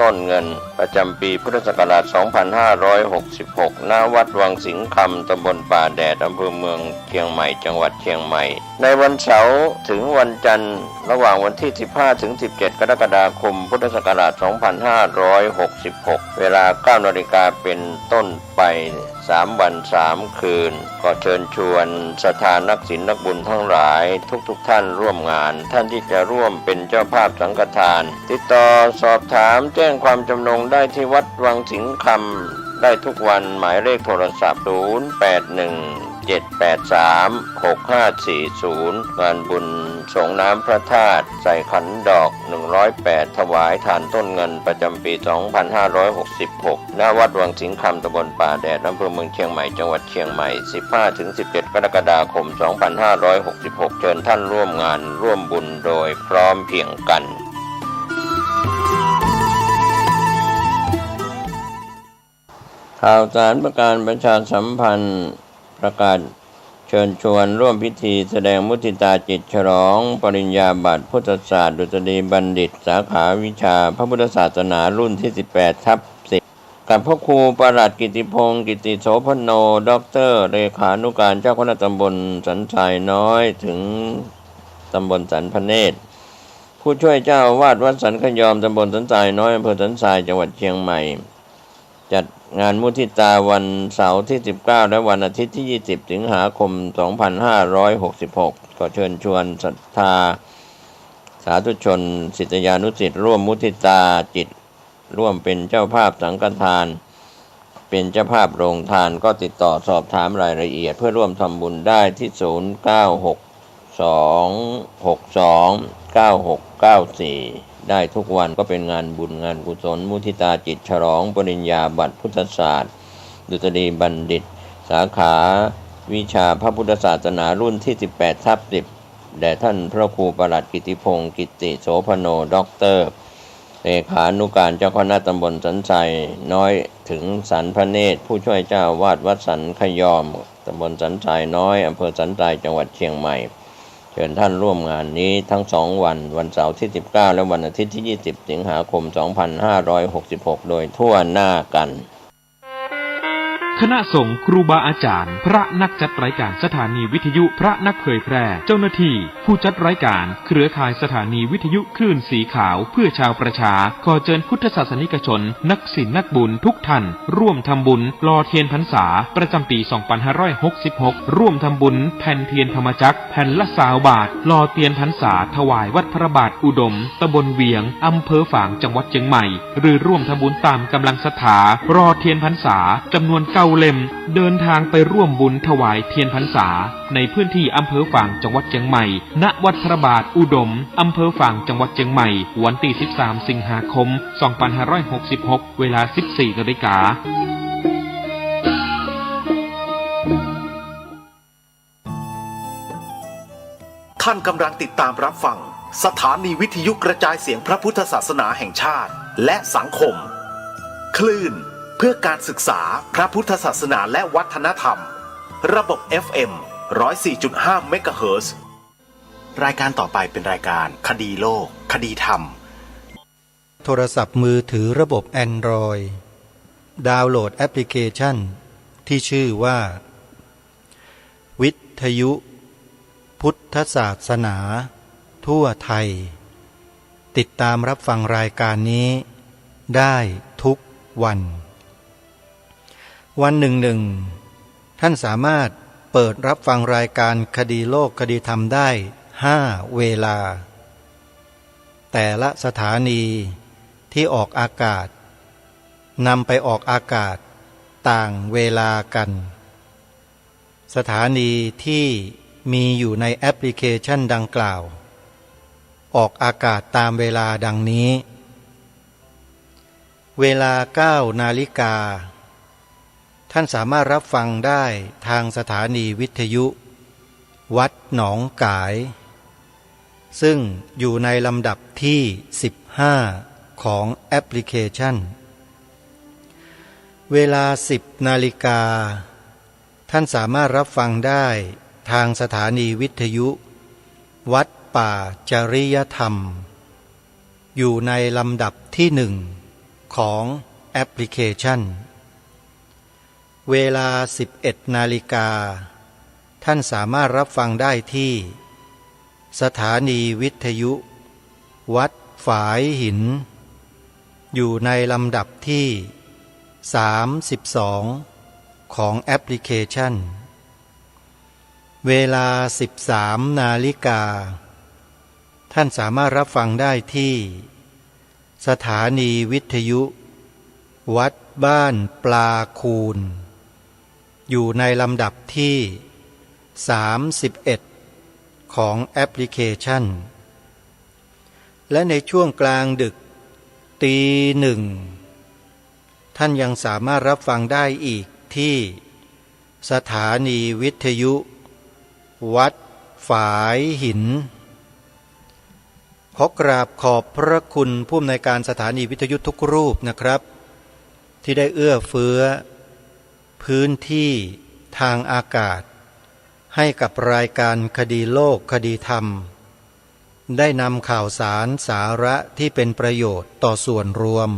ต้นเงินประจำปีพุทธศักราช 2566 ณ วัดวังสิงห์คำ ตำบลป่าแดด อำเภอเมืองเชียงใหม่ จังหวัดเชียงใหม่ ในวันเสาร์ถึงวันจันทร์ระหว่างวันที่ 15 ถึง 17 กรกฎาคม พุทธศักราช 2566 เวลา 9 นาฬิกาเป็นต้นไป3 วัน 3 คืนก็เชิญชวนศรัทธานักศีลนักบุญทั้งหลายทุกท่านร่วมงานท่านที่จะร่วมเป็นเจ้าภาพสังฆทานติดต่อสอบถามแจ้งความจำนงได้ที่วัดวังสิงห์คำได้ทุกวันหมายเลขโทรศัพท์ 0817836540 งานบุญส่งน้ำพระธาตุใส่ขันดอก108ถวายทานต้นเงินประจำปี 2566 ณ วัดวังสิงห์คำ ตำบลป่าแดด อำเภอเมืองเชียงใหม่ จังหวัดเชียงใหม่ 15-17 กรกฎาคม 2566 เชิญท่านร่วมงานร่วมบุญโดยพร้อมเพรียงกันข่าวสารประการประชาสัมพันธ์ประกาศเชิญชวนร่วมพิธีแสดงมุทิตาจิตฉลองปริญญาบัตรพุทธศาสตร์ดุษฎีบัณฑิตสาขาวิชาพระพุทธศาสนารุ่นที่ 18/10 กับพระครูประหลัดกิติพงศ์กิติโสพโนด็อกเตอร์เลขานุการเจ้าคณะตำบลสันทรายน้อยถึงตำบลสันพเนตรผู้ช่วยเจ้าอาวาสวัดสันขยอมตำบลสันทรายน้อยอำเภอสันทรายจังหวัดเชียงใหม่จัดงานมุทิตาวันเสาร์ที่ 19 และวันอาทิตย์ที่ 20 สิงหาคม 2566 ก็เชิญชวนศรัทธาสาธุชนศิษยานุศิษย์ร่วมมุทิตาจิตร่วมเป็นเจ้าภาพสังฆทานเป็นเจ้าภาพโรงทานก็ติดต่อสอบถามรายละเอียดเพื่อร่วมทำบุญได้ที่ 0962629694 ได้ทุกวันก็เป็นงานบุญงานกุศลมุทิตาจิตฉลองปริญญาบัตรพุทธศาสตร์ดุษฎีบัณฑิตสาขาวิชาพระพุทธศาสนารุ่นที่ 18/10 แด่ท่านพระครูประหลัดกิติพงศ์กิติโสพโนด็อกเตอร์เลขานุการเจ้าคณะตำบลสันทรายน้อยถึงสันพระเนตรผู้ช่วยเจ้าวาดวัดสันขยอมตำบลสันทรายน้อยอำเภอสันทรายจังหวัดเชียงใหม่เชิญท่านร่วมงานนี้ทั้ง2 วันวันเสาร์ที่ 19 และวันอาทิตย์ที่ 20 สิงหาคม 2566 โดยทั่วหน้ากันคณะสงฆ์ครูบาอาจารย์พระนักจัดรายการสถานีวิทยุพระนักเผยแพร่เจ้าหน้าที่ผู้จัดรายการเครือข่ายสถานีวิทยุคลื่นสีขาวเพื่อชาวประชาขอเชิญพุทธศาสนิกชนนักศีลนักบุญทุกท่านร่วมทำบุญหล่อเทียนพรรษาประจำปี 2566 ร่วมทำบุญแผ่นเทียนธรรมจักรแผ่นละ20 บาทหล่อเทียนพรรษาถวายวัดพระบาทอุดมตำบลเวียงอำเภอฝางจังหวัดเชียงใหม่หรือร่วมทำบุญตามกำลังศรัทธารอเทียนพรรษาจำนวน9 เล่มเดินทางไปร่วมบุญถวายเทียนพรรษาในพื้นที่อำเภอฝางจังหวัดเชียงใหม่ณวัดพระบาทอุดมอำเภอฝางจังหวัดเชียงใหม่วันที่ 13 สิงหาคม 2566 เวลา 14 นาฬิกาท่านกำลังติดตามรับฟังสถานีวิทยุกระจายเสียงพระพุทธศาสนาแห่งชาติและสังคมคลื่นเพื่อการศึกษาพระพุทธศาสนาและวัฒนธรรมระบบ FM 104.5 เมกะเฮิรตซ์รายการต่อไปเป็นรายการคดีโลกคดีธรรมโทรศัพท์มือถือระบบ Android ดาวน์โหลดแอปพลิเคชันที่ชื่อว่าวิทยุพุทธศาสนาทั่วไทยติดตามรับฟังรายการนี้ได้ทุกวันหนึ่งท่านสามารถเปิดรับฟังรายการคดีโลกคดีธรรมได้5 เวลาแต่ละสถานีที่ออกอากาศนำไปออกอากาศต่างเวลากันสถานีที่มีอยู่ในแอปพลิเคชันดังกล่าวออกอากาศตามเวลาดังนี้เวลา 9 นาฬิกาท่านสามารถรับฟังได้ทางสถานีวิทยุวัดหนองกายซึ่งอยู่ในลำดับที่ 15 ของแอปพลิเคชันเวลา 10 นาฬิกาท่านสามารถรับฟังได้ทางสถานีวิทยุวัดป่าจริยธรรมอยู่ในลำดับที่ 1 ของแอปพลิเคชันเวลา 11 นาฬิกาท่านสามารถรับฟังได้ที่สถานีวิทยุวัดฝายหินอยู่ในลำดับที่32ของแอปพลิเคชันเวลา 13 นาฬิกาท่านสามารถรับฟังได้ที่สถานีวิทยุวัดบ้านปลาคูนอยู่ในลำดับที่31ของแอปพลิเคชันและในช่วงกลางดึกตีหนึ่งท่านยังสามารถรับฟังได้อีกที่สถานีวิทยุวัดฝายหินขอกราบขอบพระคุณผู้อำนวยการสถานีวิทยุทุกรูปนะครับที่ได้เอื้อเฟื้อพื้นที่ทางอากาศให้กับรายการคดีโลกคดีธรรมได้นำข่าวสารสาระที่เป็นประโยชน์ต่อส่วนรวม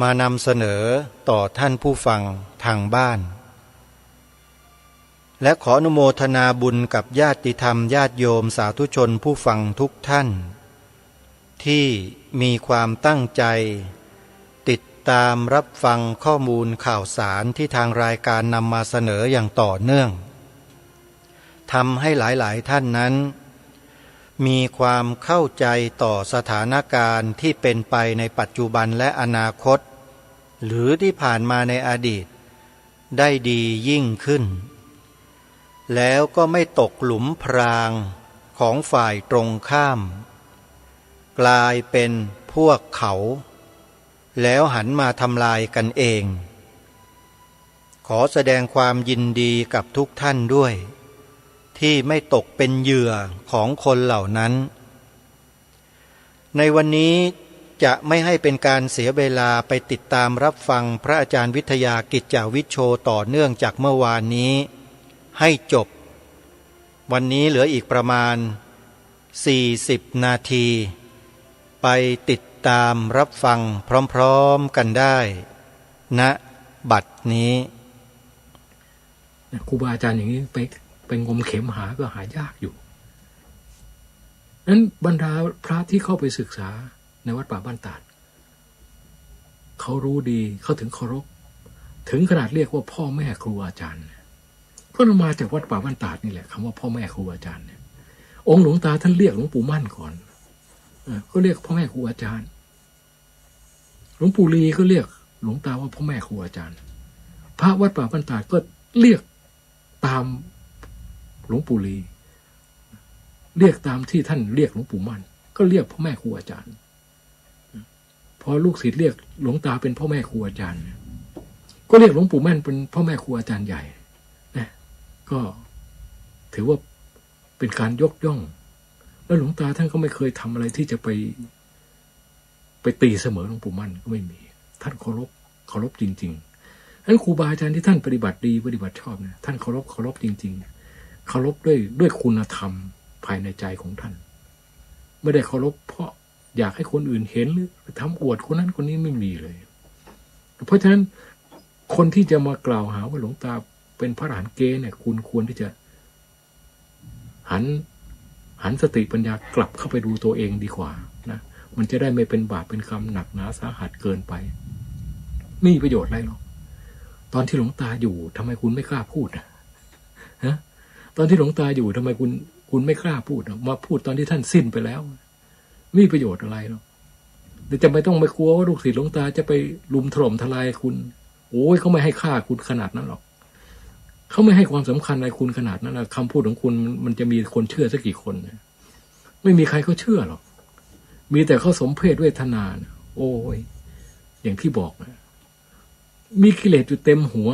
มานำเสนอต่อท่านผู้ฟังทางบ้านและขออนุโมทนาบุญกับญาติธรรมญาติโยมสาธุชนผู้ฟังทุกท่านที่มีความตั้งใจติดตามรับฟังข้อมูลข่าวสารที่ทางรายการนำมาเสนออย่างต่อเนื่องทำให้หลายๆท่านนั้นมีความเข้าใจต่อสถานการณ์ที่เป็นไปในปัจจุบันและอนาคตหรือที่ผ่านมาในอดีตได้ดียิ่งขึ้นแล้วก็ไม่ตกหลุมพรางของฝ่ายตรงข้ามกลายเป็นพวกเขาแล้วหันมาทำลายกันเองขอแสดงความยินดีกับทุกท่านด้วยที่ไม่ตกเป็นเหยื่อของคนเหล่านั้นในวันนี้จะไม่ให้เป็นการเสียเวลาไปติดตามรับฟังพระอาจารย์วิทยากิจจาวิชโชต่อเนื่องจากเมื่อวานนี้ให้จบวันนี้เหลืออีกประมาณ40 นาทีไปติดตามรับฟังพร้อมๆกันได้ณบัดนี้ครูบาอาจารย์อย่างนี้ไปงมเข็มหาก็หายากอยู่นั้นบรรดาพระที่เข้าไปศึกษาในวัดป่าบ้านตาดเขารู้ดีเขาถึงเคารพถึงขนาดเรียกว่าพ่อแม่ครูอาจารย์เพราะมาจากวัดป่าบ้านตาดนี่แหละคำว่าพ่อแม่ครูอาจารย์เนี่ยองค์หลวงตาท่านเรียกหลวงปู่มั่นก่อนก็เรียกพ่อแม่ครูอาจารย์หลวงปู่ลีก็เรียกหลวงตาว่าพ่อแม่ครูอาจารย์พระวัดป่าบ้านตาดก็เรียกตามหลวงปู่ลีเรียกตามที่ท่านเรียกหลวงปู่มั่นก็เรียกพ่อแม่ครูอาจารย์พอลูกศิษย์เรียกหลวงตาเป็นพ่อแม่ครูอาจารย์ก็เรียกหลวงปู่มั่นเป็นพ่อแม่ครูอาจารย์ใหญ่นะก็ถือว่าเป็นการยกย่องแล้วหลวงตาท่านก็ไม่เคยทำอะไรที่จะไปตีเสมอหลวงปู่มั่นก็ไม่มีท่านเคารพจริงๆนั้นครูบาอาจารย์ที่ท่านปฏิบัติดีปฏิบัติชอบเนี่ยท่านเคารพจริงๆเคารพด้วยคุณธรรมภายในใจของท่านไม่ได้เคารพเพราะอยากให้คนอื่นเห็นหรือทำอวดคนนั้นคนนี้ไม่มีเลยเพราะฉะนั้นคนที่จะมากล่าวหาว่าหลวงตาเป็นพระอรหันต์เก๊เนี่ยคุณควรที่จะหันสติปัญญากลับเข้าไปดูตัวเองดีกว่านะมันจะได้ไม่เป็นบาปเป็นกรรมหนักหนาสาหัสเกินไปไม่มีประโยชน์อะไรหรอกตอนที่หลวงตาอยู่ทำไมคุณไม่กล้าพูดฮะตอนที่หลวงตาอยู่ทำไมคุณไม่กล้าพูดมาพูดตอนที่ท่านสิ้นไปแล้วไม่มีประโยชน์อะไรหรอกแต่จะไม่ต้องไปกลัวว่าลูกศิษย์หลวงตาจะไปลุมถล่มทลายคุณโอ้ยเขาไม่ให้ค่าคุณขนาดนั้นหรอกเขาไม่ให้ความสำคัญอะไรคุณขนาดนั้นคำพูดของคุณมันจะมีคนเชื่อสักกี่คนไม่มีใครเขาเชื่อหรอกมีแต่เขาสมเพศเวทนาโอ้ยอย่างที่บอกนะมีกิเลสอยู่เต็มหัว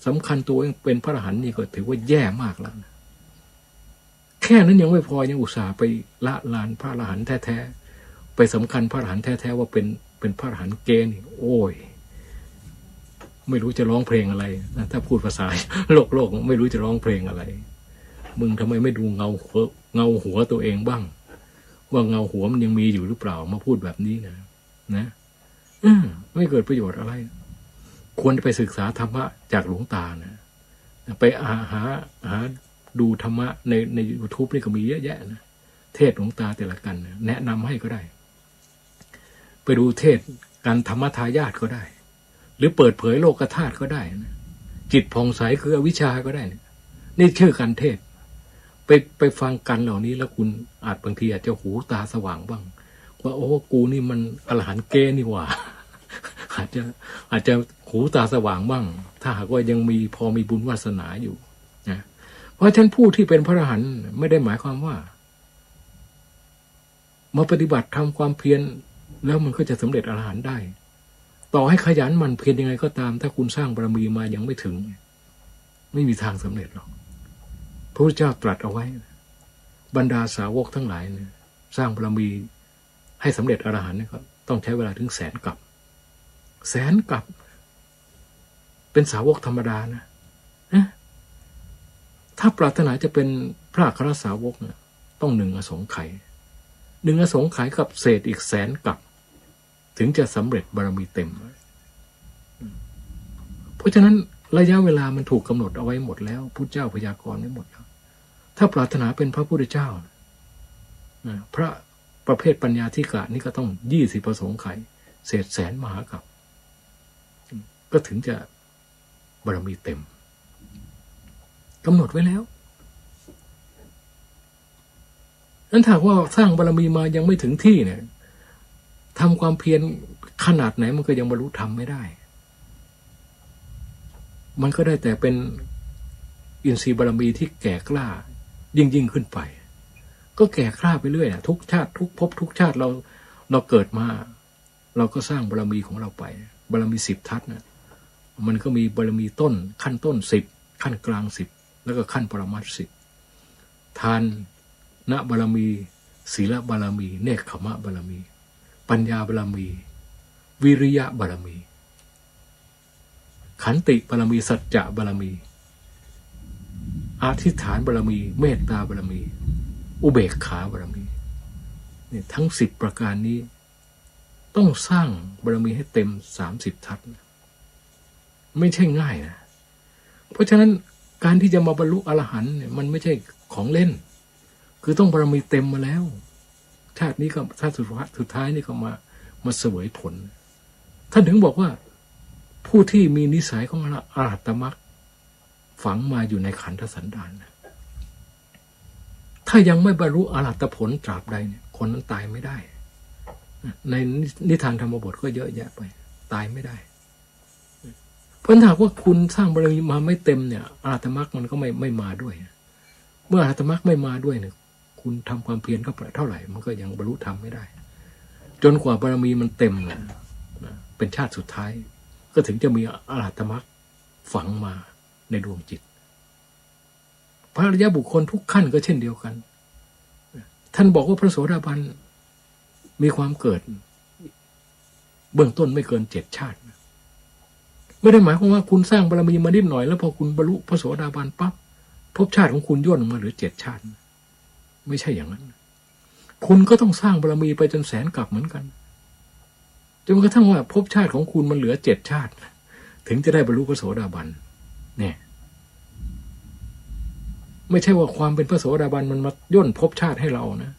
สำคัญตัวเองเป็นพระอรหันต์นี่ก็ถือว่าแย่มากแล้วนะแค่นั้นยังไม่พอยังอุตส่าห์ไปละลานพระอรหันต์แท้ๆไปสำคัญพระอรหันต์แท้ๆว่าเป็นพระอรหันต์เกณฑ์โอ้ยไม่รู้จะร้องเพลงอะไรนะถ้าพูดภาษาโลกไม่รู้จะร้องเพลงอะไรมึงทำไมไม่ดูเงาหัวตัวเองบ้างว่าเงาหัวมันยังมีอยู่หรือเปล่ามาพูดแบบนี้นะ ไม่เกิดประโยชน์อะไรควรจะไปศึกษาธรรมะจากหลวงตานะไปหาดูธรรมะใน YouTube นี่ก็มีเยอะแยะนะเทศหลวงตาแต่ละกันนะแนะนำให้ก็ได้ไปดูเทศการธรรมทายาทก็ได้หรือเปิดเผยโลกธาตุก็ได้นะจิตผ่องใสคืออวิชชาก็ได้นะนี่ชื่อการเทศไปฟังกันเหล่านี้แล้วคุณอาจบางทีอาจจะหูตาสว่างบ้างว่าโอ้กูนี่มันอรหันต์เกนี่หว่า อาจจะหูตาสว่างบ้างถ้าหากว่ายังมีพอมีบุญวาสนาอยู่นะเพราะฉะนั้นผู้ที่เป็นพระอรหันต์ไม่ได้หมายความว่ามาปฏิบัติทำความเพียรแล้วมันก็จะสำเร็จอรหันต์ได้ต่อให้ขยันหมั่นเพียรยังไงก็ตามถ้าคุณสร้างบารมีมายังไม่ถึงไม่มีทางสำเร็จหรอกพระพุทธเจ้าตรัสเอาไว้บรรดาสาวกทั้งหลายเนี่ยสร้างบารมีให้สำเร็จอรหันต์ก็ต้องใช้เวลาถึง100,000 กับ100,000 กับเป็นสาวกธรรมดานะถ้าปรารถนาจะเป็นพระอัครสาวกเนี่ยต้อง1 อสงไขย1 อสงไขยกับเศษอีก100,000 กับถึงจะสำเร็จบารมีเต็มเพราะฉะนั้นระยะเวลามันถูกกำหนดเอาไว้หมดแล้วพุทธเจ้าพยากรณ์ไว้หมดแล้วถ้าปรารถนาเป็นพระพุทธเจ้าพระประเภทปัญญาธิกะนี่ก็ต้อง20 อสงไขยเศษ100,000 มหากัปก็ถึงจะบารมีเต็มกำหนดไว้แล้วนั้นถ้าว่าสร้างบารมีมายังไม่ถึงที่เนี่ยทำความเพียรขนาดไหนมันก็ยังบรรลุธรรมไม่ได้มันก็ได้แต่เป็นอินทรีย์บารมีที่แก่กล้ายิ่งขึ้นไปก็แก่กล้าไปเรื่อยนะทุกชาติทุกภพทุกชาติเราเกิดมาเราก็สร้างบารมีของเราไปบารมี10 ทัศนะมันก็มีบารมีต้นขั้นต้น10ขั้นกลาง10แล้วก็ขั้นปรมัตถ์10ทานณบารมีศีลบารมีเนกขมะบารมีปัญญาบารมีวิริยะบารมีขันติบารมีสัจจะบารมีอธิษฐานบารมีเมตตาบารมีอุเบกขาบารมีเนี่ยทั้ง10 ประการนี้ต้องสร้างบารมีให้เต็ม30 ทัศนะไม่ใช่ง่ายนะเพราะฉะนั้นการที่จะมาบรรลุอรหันต์เนี่ยมันไม่ใช่ของเล่นคือต้องบารมีเต็มมาแล้วชาตินี้ก็ชาติสุดท้ายนี่ก็มาเสวยผลท่านถึงบอกว่าผู้ที่มีนิสัยของอรหัตมรรคฝังมาอยู่ในขันธสันดานนะถ้ายังไม่บรรลุอรหัตผลตราบใดเนี่ยคนนั้นตายไม่ได้ในนิทานธรรมบทก็เยอะแยะไปตายไม่ได้เพราะถ้าว่าคุณสร้างบารมีมาไม่เต็มเนี่ยอรหัตมรรคมันก็ไม่มาด้วยเมื่ออรหัตมรรคไม่มาด้วยเนี่ยคุณทำความเพียรเข้าไปเท่าไหร่มันก็ยังบรรลุธรรมไม่ได้จนกว่าบารมีมันเต็มนะเป็นชาติสุดท้ายก็ถึงจะมีอรหัตมรรคฝังมาในดวงจิตพระอริยบุคคลทุกขั้นก็เช่นเดียวกันท่านบอกว่าพระโสดาบันมีความเกิดเบื้องต้นไม่เกิน7 ชาติไม่ได้หมายความว่าคุณสร้างบารมีมานิดหน่อยแล้วพอคุณบรรลุพระโสดาบันปั๊บภพชาติของคุณย่นลงมาเหลือ7 ชาติไม่ใช่อย่างนั้นคุณก็ต้องสร้างบารมีไปจน100,000 กับเหมือนกันจนกระทั่งว่าภพชาติของคุณมันเหลือ7 ชาติถึงจะได้บรรลุพระโสดาบันเนี่ยไม่ใช่ว่าความเป็นพระโสดาบันมันมาย่นภพชาติให้เรานะ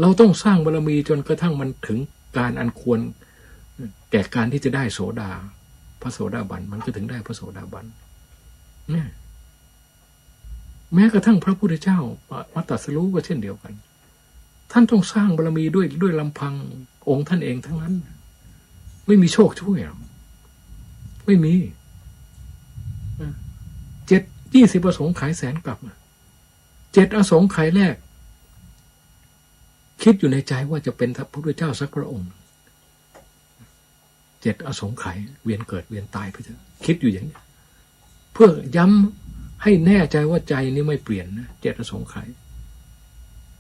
เราต้องสร้างบารมีจนกระทั่งมันถึงการอันควรแก่การที่จะได้โสดาพระโสดาบันมันก็ถึงได้พระโสดาบันเนี่ยแม้กระทั่งพระพุทธเจ้ามาตรัสรู้ก็เช่นเดียวกันท่านต้องสร้างบารมีด้วยลำพังองค์ท่านเองทั้งนั้นไม่มีโชคช่วยหรอกไม่มี20 อสงไขย100,000 กับ7 อสงไขยแรกคิดอยู่ในใจว่าจะเป็นพระพุทธเจ้าสักพระองค์7 อสงไขยเวียนเกิดเวียนตายไปเถอะคิดอยู่อย่างนี้เพื่อย้ำให้แน่ใจว่าใจนี้ไม่เปลี่ยนนะ7 อสงไขย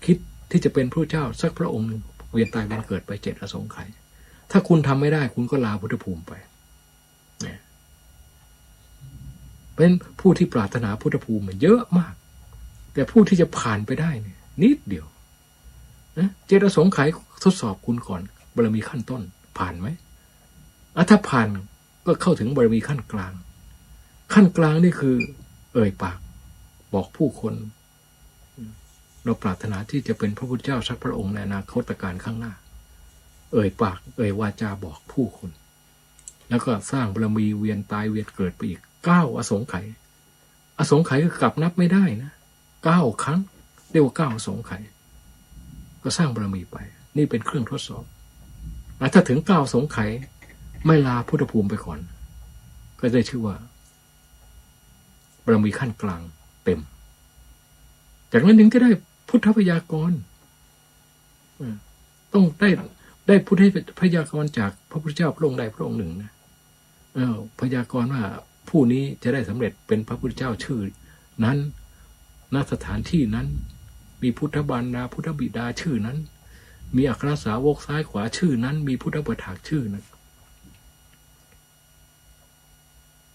คิดที่จะเป็นพระเจ้าสักพระองค์หนึ่งเวียนตายเวียนเกิดไป7 อสงไขยถ้าคุณทำไม่ได้คุณก็ลาพุทธภูมิไปเป็นผู้ที่ปรารถนาพุทธภูมิเยอะมากแต่ผู้ที่จะผ่านไปได้เนี่ยนิดเดียวนะ7 อสงไขยทดสอบคุณก่อนบารมีขั้นต้นผ่านไหม ถ้าผ่านก็เข้าถึงบารมีขั้นกลางขั้นกลางนี่คือเอ่ยปากบอกผู้คนเราปรารถนาที่จะเป็นพระพุทธเจ้าสักพระองค์ในอนาคตการข้างหน้าเอ่ยปากเอ่ยวาจาบอกผู้คนแล้วก็สร้างบารมีเวียนตายเวียนเกิดไปอีก9อสงไขยอสงไขยก็กลับนับไม่ได้นะ9ครั้งเรียกว่า9อสงไขยก็สร้างบารมีไปนี่เป็นเครื่องทดสอบถ้าถึง9อสงไขยไม่ลาพุทธภูมิไปก่อนก็ได้ชื่อว่าบารมีขั้นกลางเต็มจากนั้นถึงจะได้พุทธพยากรต้องได้พุทธพยากรจากพระพุทธเจ้าพระองค์ใดพระองค์หนึ่งนะพยากรว่าผู้นี้จะได้สำเร็จเป็นพระพุทธเจ้าชื่อนั้นณสถานที่นั้นมีพุทธบรรดาพุทธบิดาชื่อนั้นมีอัครสาวกซ้ายขวาชื่อนั้นมีพุทธประถากชื่อนั้น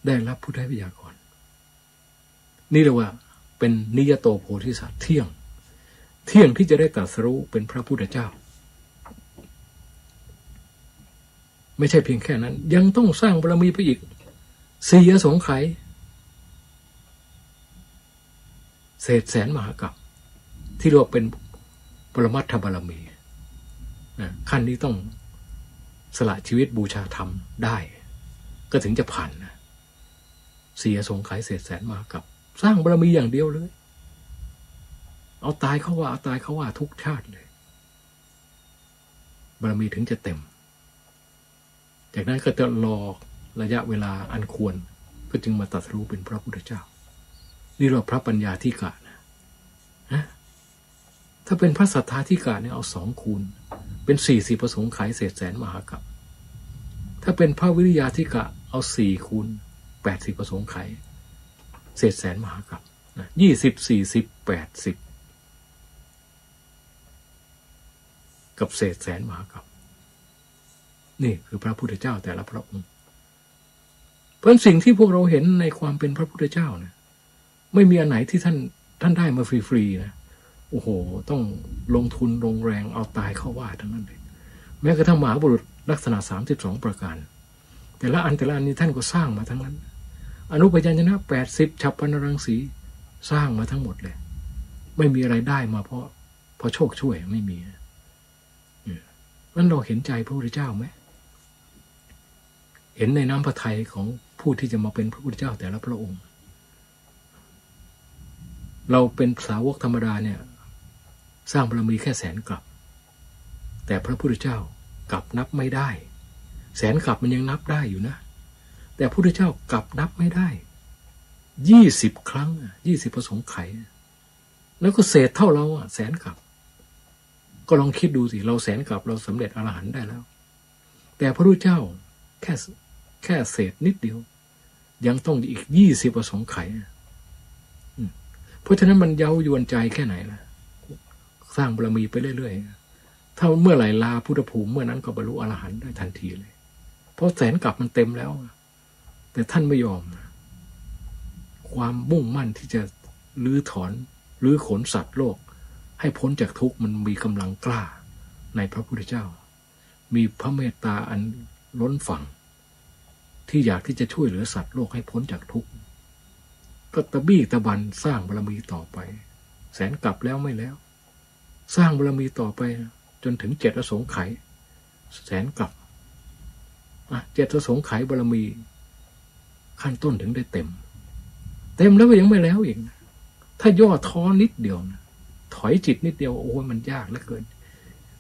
ได้รับพุทธพยากรนี่เรียกว่าเป็นนิยโตโพธิสัตว์เที่ยงที่จะได้ตรัสรู้เป็นพระพุทธเจ้าไม่ใช่เพียงแค่นั้นยังต้องสร้างบารมีไปอีก4 อสงไขยเศษแสนมหากัปที่เรียกว่าเป็นปรมัตถบารมีขั้นนี้ต้องสละชีวิตบูชาธรรมได้ก็ถึงจะผ่านนะ4 อสงไขยเศษแสนมหากัปสร้างบารมีอย่างเดียวเลยเอาตายเขาว่าทุกชาติเลยบารมีถึงจะเต็มจากนั้นก็จะรอระยะเวลาอันควรก็จึงมาตรัสรู้เป็นพระพุทธเจ้านี่เราพระปัญญาธิกะนะถ้าเป็นพระสัทธาธิกะเนี่ยเอา2 คูณเป็น40 อสงไขยเศษแสนมหากัปถ้าเป็นพระวิริยาธิกะเอา4 คูณ80 อสงไขยเศษแสนมหากัป20 40 80กับเศษแสนมหากัปนี่คือพระพุทธเจ้าแต่ละพระองค์เพราะสิ่งที่พวกเราเห็นในความเป็นพระพุทธเจ้าเนี่ยไม่มีอันไหนที่ท่านได้มาฟรีๆนะโอ้โหต้องลงทุนลงแรงเอาตายเข้าว่าทั้งนั้นเลยแม้กระทั่งมหาบุรุษลักษณะ32ประการแต่ละอันนี้ท่านก็สร้างมาทั้งนั้นอนุปยัญชนะ80ฉัพพนรังสีสร้างมาทั้งหมดเลยไม่มีอะไรได้มาเพราะโชคช่วยไม่มีนั้นเราเห็นใจพระพุทธเจ้าไหมเห็นในน้ำพระทัยของผู้ที่จะมาเป็นพระพุทธเจ้าแต่ละพระองค์เราเป็นสาวกธรรมดาเนี่ยสร้างบารมีแค่100,000 กลับแต่พระพุทธเจ้ากลับนับไม่ได้100,000 กลับมันยังนับได้อยู่นะแต่พระพุทธเจ้ากลับนับไม่ได้20 ครั้ง20 อสงไขยแล้วก็เศษเท่าเรา100,000 กลับก็ลองคิดดูสิเรา100,000 กลับเราสำเร็จอรหันต์ได้แล้วแต่พระพุทธเจ้าแค่เศษนิดเดียวยังต้องอีก20 อสงไขยเพราะฉะนั้นมันเย้ายวนใจแค่ไหนล่ะสร้างบารมีไปเรื่อยๆถ้าเมื่อไหร่ลาพุทธภูมิเมื่อนั้นก็บรรลุอรหันต์ได้ทันทีเลยเพราะ100,000 กลับมันเต็มแล้วแต่ท่านไม่ยอมความมุ่งมั่นที่จะลื้อขนสัตว์โลกให้พ้นจากทุกข์มันมีกำลังกล้าในพระพุทธเจ้ามีพระเมตตาอันล้นฝั่งที่อยากที่จะช่วยเหลือสัตว์โลกให้พ้นจากทุกข์ก็ตะบี้ตะบันสร้างบารมีต่อไป100,000 กลับแล้วไม่แล้วสร้างบารมีต่อไปจนถึง7 อสงไขย100,000 กลับ7 อสงไขยบารมีขั้นต้นถึงได้เต็มแล้วก็ยังไม่แล้วอีกถ้าย่อท้อนิดเดียวนะถอยจิตนิดเดียวโอ้ยมันยากเหลือเกิน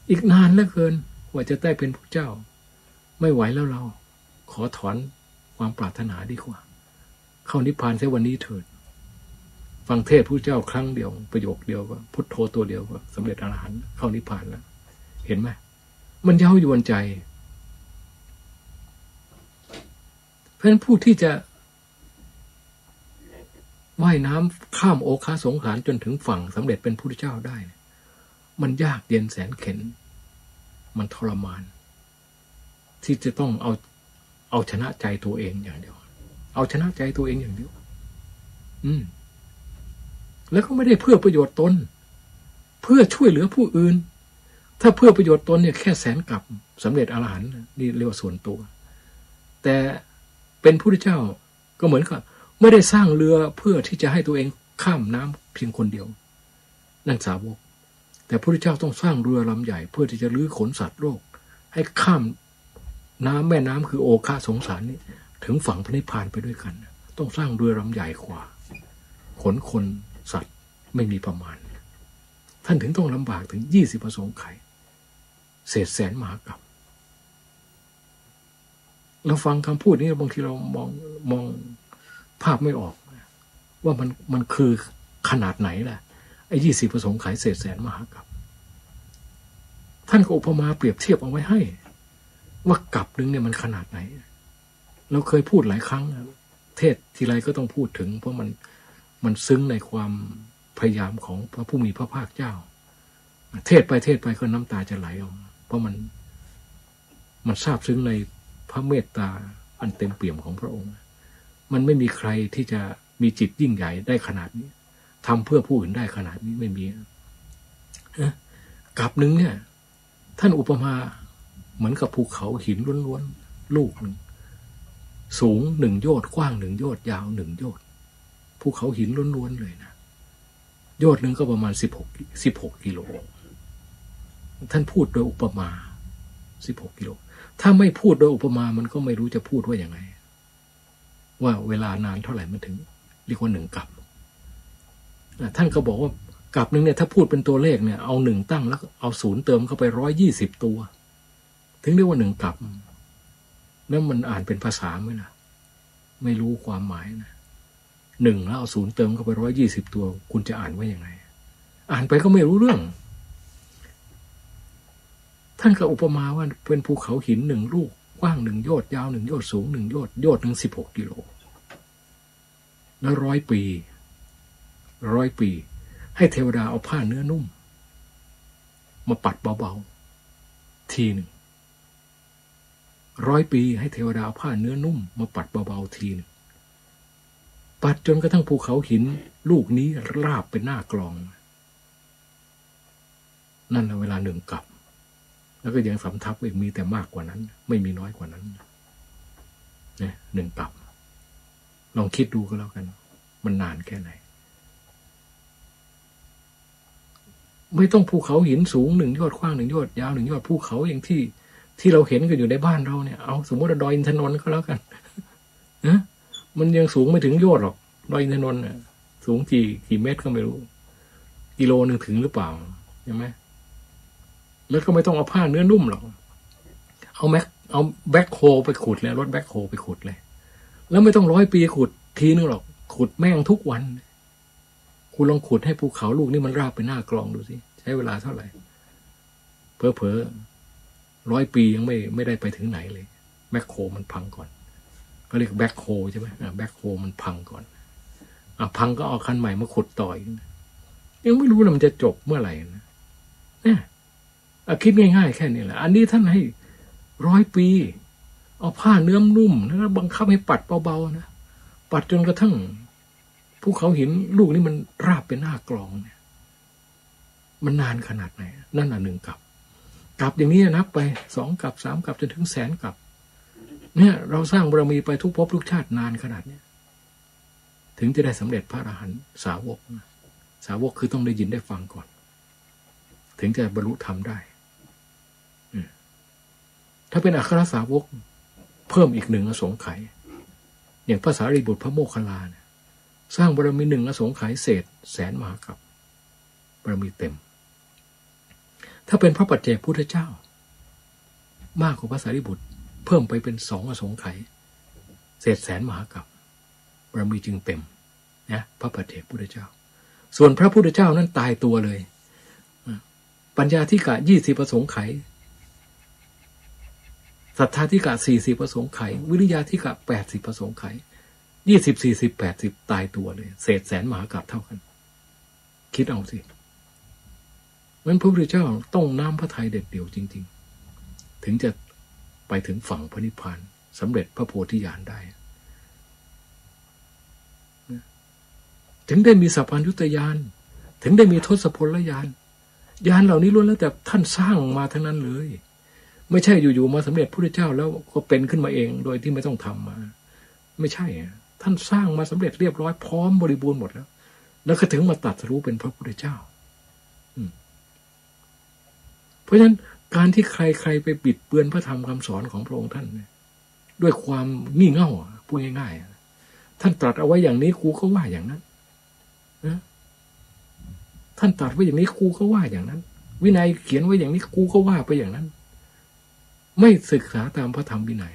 อีกนานเหลือเกินกว่าจะได้เป็นพระเจ้าไม่ไหวแล้วเราขอถอนความปรารถนาดีกว่าเข้านิพพานเสียวันนี้เถิดฟังเทศพระเจ้าครั้งเดียวประโยคเดียวก็พุทโธตัวเดียวก็สำเร็จอรหันต์เข้านิพพานแล้วเห็นไหมมันเย้ายวนใจเพราะฉะนั้นผู้ที่จะว่ายน้ำข้ามโอคาสงสารจนถึงฝั่งสำเร็จเป็นพระพุทธเจ้าได้มันยากเย็นแสนเข็ญมันทรมานที่จะต้องเอาชนะใจตัวเองอย่างเดียวเอาชนะใจตัวเองอย่างเดียวแล้วก็ไม่ได้เพื่อประโยชน์ตนเพื่อช่วยเหลือผู้อื่นถ้าเพื่อประโยชน์ตนเนี่ยแค่100,000 กลับสำเร็จอรหันต์นี่เรียกว่าส่วนตัว แต่เป็นพระพุทธเจ้าก็เหมือนกับไม่ได้สร้างเรือเพื่อที่จะให้ตัวเองข้ามน้ำเพียงคนเดียวนั่นสาวกแต่พระพุทธเจ้าต้องสร้างเรือลำใหญ่เพื่อที่จะลื้อขนสัตว์โลกให้ข้ามน้ำแม่น้ำคือโอคาสงสารนี้ถึงฝั่งพระนิพพานไปด้วยกันต้องสร้างเรือลำใหญ่กว่าขนคนสัตว์ไม่มีประมาณท่านถึงต้องลำบากถึง20 ประสงค์ไขเศษแสนมหากรัมเราฟังคำพูดนี้บางทีเรามองภาพไม่ออกว่ามันคือขนาดไหนล่ะไอ้20 ประสงค์ไขเศษแสนมหากรัมท่านก็อุปมาเปรียบเทียบเอาไว้ให้ว่ากับนึงเนี่ยมันขนาดไหนเราเคยพูดหลายครั้งเทศทีไรก็ต้องพูดถึงเพราะมันซึ้งในความพยายามของพระผู้มีพระภาคเจ้าเทศไปก็น้ำตาจะไหลออกเพราะมันซาบซึ้งในพระเมตตาอันเต็มเปี่ยมของพระองค์มันไม่มีใครที่จะมีจิตยิ่งใหญ่ได้ขนาดนี้ทำเพื่อผู้อื่นได้ขนาดนี้ไม่มีกับหนึ่งเนี่ยท่านอุปมาเหมือนกับภูเขาหินล้วนๆลูกหนึ่งสูง1 โยชน์กว้าง1 โยชน์ยาว1 โยชน์ภูเขาหินล้วนๆเลยนะโยชน์หนึ่งก็ประมาณ16 กิโลท่านพูดโดยอุปมา16 กิโลถ้าไม่พูดโดยอุปมามันก็ไม่รู้จะพูดว่าอย่างไงว่าเวลานานเท่าไหร่มันถึงเรียกว่า1 กับท่านก็บอกว่ากับนึงเนี่ยถ้าพูดเป็นตัวเลขเนี่ยเอา1ตั้งแล้วเอา0เติมเข้าไป120 ตัวถึงเรียกว่า1 กับแล้วมันอ่านเป็นภาษาไหมล่ะไม่รู้ความหมายนะ1แล้วเอา0เติมเข้าไป120 ตัวคุณจะอ่านว่ายังไงอ่านไปก็ไม่รู้เรื่องท่านก็อุปมาว่าเป็นภูเขาหิน1 ลูกกว้าง1 โยชน์ยาว1 โยชน์สูง1 โยชน์โยชน์หนึ่ง16 กิโลแล้ว100 ปีให้เทวดาเอาผ้าเนื้อนุ่มมาปัดเบาๆทีหนึ่ง100 ปีให้เทวดาเอาผ้าเนื้อนุ่มมาปัดเบาๆทีหนึ่งปัดจนกระทั่งภูเขาหินลูกนี้ราบเป็นหน้ากลองนั่นเวลา1 กับแล้วก็ยังสำทับอีกมีแต่มากกว่านั้นไม่มีน้อยกว่านั้นเนี่ย1 กับลองคิดดูก็แล้วกันมันนานแค่ไหนไม่ต้องภูเขาหินสูง1 โยชน์กว้าง1 โยชน์ยาว1 โยชน์ภูเขาอย่างที่เราเห็นกันอยู่ในบ้านเราเนี่ยเอาสมมติว่าดอยอินทนนท์ก็แล้วกันนะมันยังสูงไม่ถึงโยชน์หรอกดอยอินทนนท์เนี่ยสูงกี่เมตรก็ไม่รู้กิโลนึงถึงหรือเปล่าใช่ไหมแล้วก็ไม่ต้องเอาผ้าเนื้อนุ่มหรอกเอาแบ็คโฮไปขุดเลยรถแบ็คโฮไปขุดเลยแล้วไม่ต้อง100 ปีขุดทีนึงหรอกขุดแม่งทุกวันคุณลองขุดให้ภูเขาลูกนี้มันราบไปหน้ากลองดูสิใช้เวลาเท่าไหร่เผลอ100 ปียังไม่ได้ไปถึงไหนเลยแบ็คโฮมันพังก่อนก็เรียกแบ็คโฮใช่ไหมแบ็คโฮมันพังก่อนพังก็เอาคันใหม่มาขุดต่อยยังไม่รู้มันจะจบเมื่อไหร่นะเนี่ยคิดง่ายๆแค่นี้แหละอันนี้ท่านให้100 ปีเอาผ้าเนื้อนุ่มแล้วบังคับให้ปัดเบาๆนะปัดจนกระทั่งภูเขาหินลูกนี้มันราบเป็นหน้ากลองเนี่ยมันนานขนาดไหนนั่น1 กับอย่างนี้นับไป2 กับ3 กับจนถึง100,000 กับเนี่ยเราสร้างบารมีไปทุกภพทุกชาตินานขนาดนี้ถึงจะได้สำเร็จพระอรหันต์สาวกคือต้องได้ยินได้ฟังก่อนถึงจะบรรลุธรรมได้ถ้าเป็นอัครสาวกเพิ่มอีก1 อสงไขยอย่างพระสารีบุตรพระโมคคัลลาเนี่ยสร้างบารมี1 อสงไขยเศษ100,000 มหากรัมบารมีเต็มถ้าเป็นพระปัจเจกพุทธเจ้ามากกว่าพระสารีบุตรเพิ่มไปเป็น2 อสงไขยเศษ100,000 มหากรัมบารมีจึงเต็มนะพระปัจเจกพุทธเจ้าส่วนพระพุทธเจ้านั้นตายตัวเลยปัญญาธิกะ20 อสงไขยศรัทธาธิกะ40 อสงไขยวิริยะธิกะ80 อสงไขย20 40 80ตายตัวเลยเศษ100,000 มหากรัมเท่ากันคิดเอาสิงั้นพระพุทธเจ้าต้องน้ำพระทัยเด็ดเดี่ยวจริงๆถึงจะไปถึงฝั่งพระนิพพานสำเร็จพระโพธิญาณได้ถึงได้มีสัพพัญญุตญาณถึงได้มีทศพลญาณญาณเหล่านี้ล้วนแล้วแต่ท่านสร้างมาทั้งนั้นเลย ไม่ใช่อยู่ๆมาสำเร็จพระพุทธเจ้าแล้วก็เป็นขึ้นมาเองโดยที่ไม่ต้องทำมาไม่ใช่ท่านสร้างมาสำเร็จเรียบร้อยพร้อมบริบูรณ์หมดแล้วก็ถึงมาตรัสรู้เป็นพระพุทธเจ้าเพราะฉะนั้นการที่ใครไปบิดเบือนพระธรรมคำสอนของพระองค์ท่านด้วยความงี่เง่าพูดง่ายๆท่านตรัสเอาไว้อย่างนี้ครูก็ว่าอย่างนั้นนะท่านตรัสไว้อย่างนี้ครูก็ว่าอย่างนั้นวินัยเขียนไว้อย่างนี้ครูก็ว่าไปอย่างนั้นไม่ศึกษาตามพระธรรมวินัย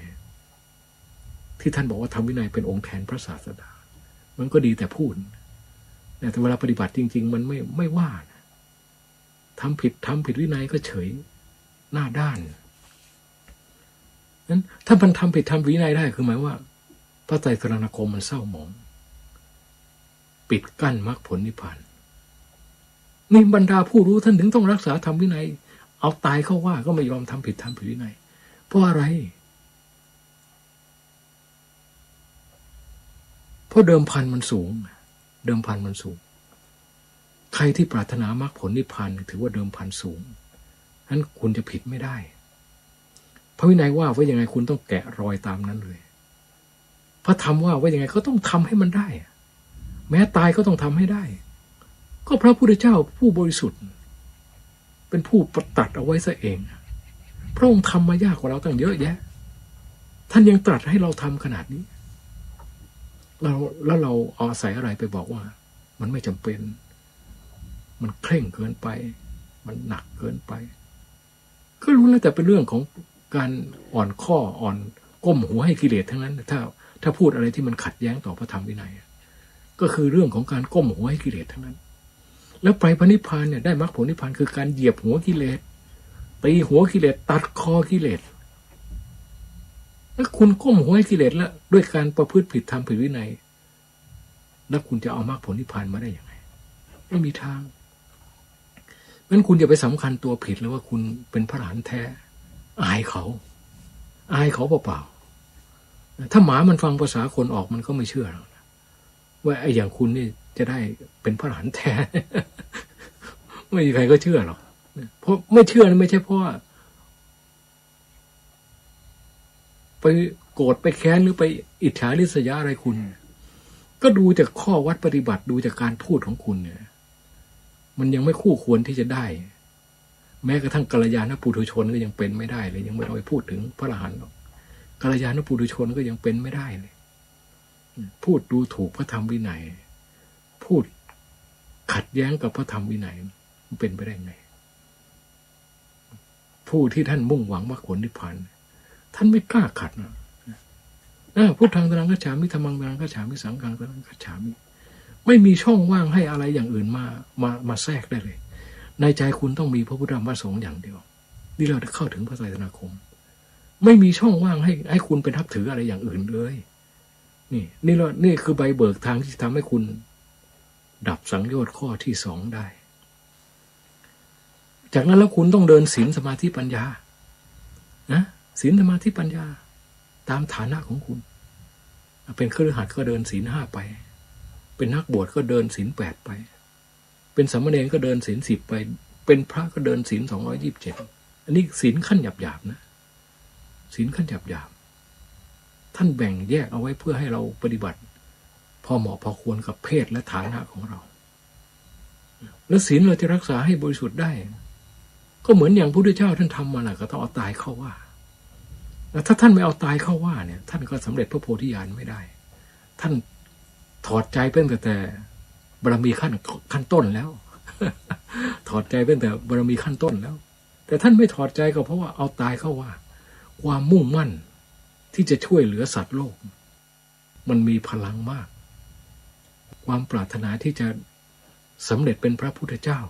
ที่ท่านบอกว่าธรรมวินัยเป็นองค์แทนพระศาสดามันก็ดีแต่พูดแต่เวลาปฏิบัติจริงๆมันไม่ว่าทำผิดวินัยก็เฉยหน้าด้านนั้นถ้ามันทำผิดทำวินัยได้คือหมายว่าพระไตรสรณคมมันเศร้าหมองปิดกั้นมรรคผลนิพพานนี่บรรดาผู้รู้ท่านถึงต้องรักษาธรรมวินัยเอาตายเข้าว่าก็ไม่ยอมทำผิดวินัยเพราะอะไรเพราะเดิมพันมันสูงใครที่ปรารถนามรรคผลนิพพานถือว่าเดิมพันสูงนั้นคุณจะผิดไม่ได้พระวินัยว่าไว้ยังไงคุณต้องแกะรอยตามนั้นเลยพระธรรมว่าไว้ยังไงก็ต้องทำให้มันได้แม้ตายก็ต้องทำให้ได้ก็พระพุทธเจ้าผู้บริสุทธิ์เป็นผู้ประตัดเอาไว้ซะเองพระองค์ทำมายากกว่าเราตั้งเยอะแยะท่านยังตรัสให้เราทำขนาดนี้แล้วเราอาศัยอะไรไปบอกว่ามันไม่จำเป็นมันเคร่งเกินไปมันหนักเกินไปก็รู้แล้วแต่เป็นเรื่องของการอ่อนข้ออ่อนก้มหัวให้กิเลสทั้งนั้นถ้าพูดอะไรที่มันขัดแย้งต่อพระธรรมวินัยก็คือเรื่องของการก้มหัวให้กิเลสทั้งนั้นแล้วไปพระนิพพานเนี่ยได้มรรคผลนิพพานคือการเหยียบหัวกิเลสตีหัวกิเลสตัดคอกิเลสแล้วคุณก้มหัวให้กิเลสแล้วด้วยการประพฤติผิดธรรมผิดวินัยแล้วคุณจะเอามรรคผลนิพพานมาได้ยังไงไม่มีทางงั้นคุณอย่าไปสำคัญตัวผิดแล้วว่าคุณเป็นพระอรหันต์แท้อายเขาเปล่าๆถ้าหมามันฟังภาษาคนออกมันก็ไม่เชื่อหรอกว่าไอ้อย่างคุณนี่จะได้เป็นพระอรหันต์แท้ ไม่มีใครก็เชื่อหรอกเพราะไม่เชื่อไม่ใช่เพราะไปโกรธไปแค้นหรือไปอิจฉาริษยาอะไรคุณก็ดูจากข้อวัดปฏิบัติดูจากการพูดของคุณเนี่ยมันยังไม่คู่ควรที่จะได้แม้กระทั่งกัลยาณปุถุชนก็ยังเป็นไม่ได้เลยยังไม่ต้องไปพูดถึงพระอรหันต์หรอกกัลยาณปุถุชนก็ยังเป็นไม่ได้เลยพูดดูถูกพระธรรมวินัยพูดขัดแย้งกับพระธรรมวินัยมันเป็นไปได้ไงผู้ที่ท่านมุ่งหวังมรรคผลนิพพานท่านไม่กล้าขัดนะพุทธังสรณังคัจฉามิธัมมังสรณังคัจฉามิสังฆังสรณังคัจฉามิไม่มีช่องว่างให้อะไรอย่างอื่นมาแทรกได้เลยในใจคุณต้องมีพระพุทธธรรมพระสงฆ์อย่างเดียวนี่เราจะเข้าถึงพระไตรสรณคมไม่มีช่องว่างให้คุณไปนับถืออะไรอย่างอื่นเลยนี่คือใบเบิกทางที่ทำให้คุณดับสังโยชน์ข้อที่2ได้จากนั้นแล้วคุณต้องเดินศีลสมาธิปัญญานะศีลสมาธิปัญญาตามฐานะของคุณเป็นคฤหัสถ์ก็เดินศีล5ไปเป็นนักบวชก็เดินศีล8ไปเป็นสามเณรก็เดินศีล10ไปเป็นพระก็เดินศีล227อันนี้ศีลขั้นหยาบๆนะศีลขั้นหยาบๆท่านแบ่งแยกเอาไว้เพื่อให้เราปฏิบัติพอเหมาะพอควรกับเพศและฐานะของเราแล้วศีลเราจะรักษาให้บริสุทธิ์ได้ก็เหมือนอย่างพระพุทธเจ้าท่านทำมาแหละก็ต้องเอาตายเข้าว่าแล้วถ้าท่านไม่เอาตายเข้าว่าเนี่ยท่านก็สำเร็จพระโพธิญาณไม่ได้ท่านถอดใจเป็นแต่บารมีขั้นต้นแล้ว ถอดใจเป็นแต่บารมีขั้นต้นแล้วแต่ท่านไม่ถอดใจก็เพราะว่าเอาตายเข้าว่าความมุ่งมั่นที่จะช่วยเหลือสัตว์โลกมันมีพลังมากความปรารถนาที่จะสำเร็จเป็นพระพุทธเจ้า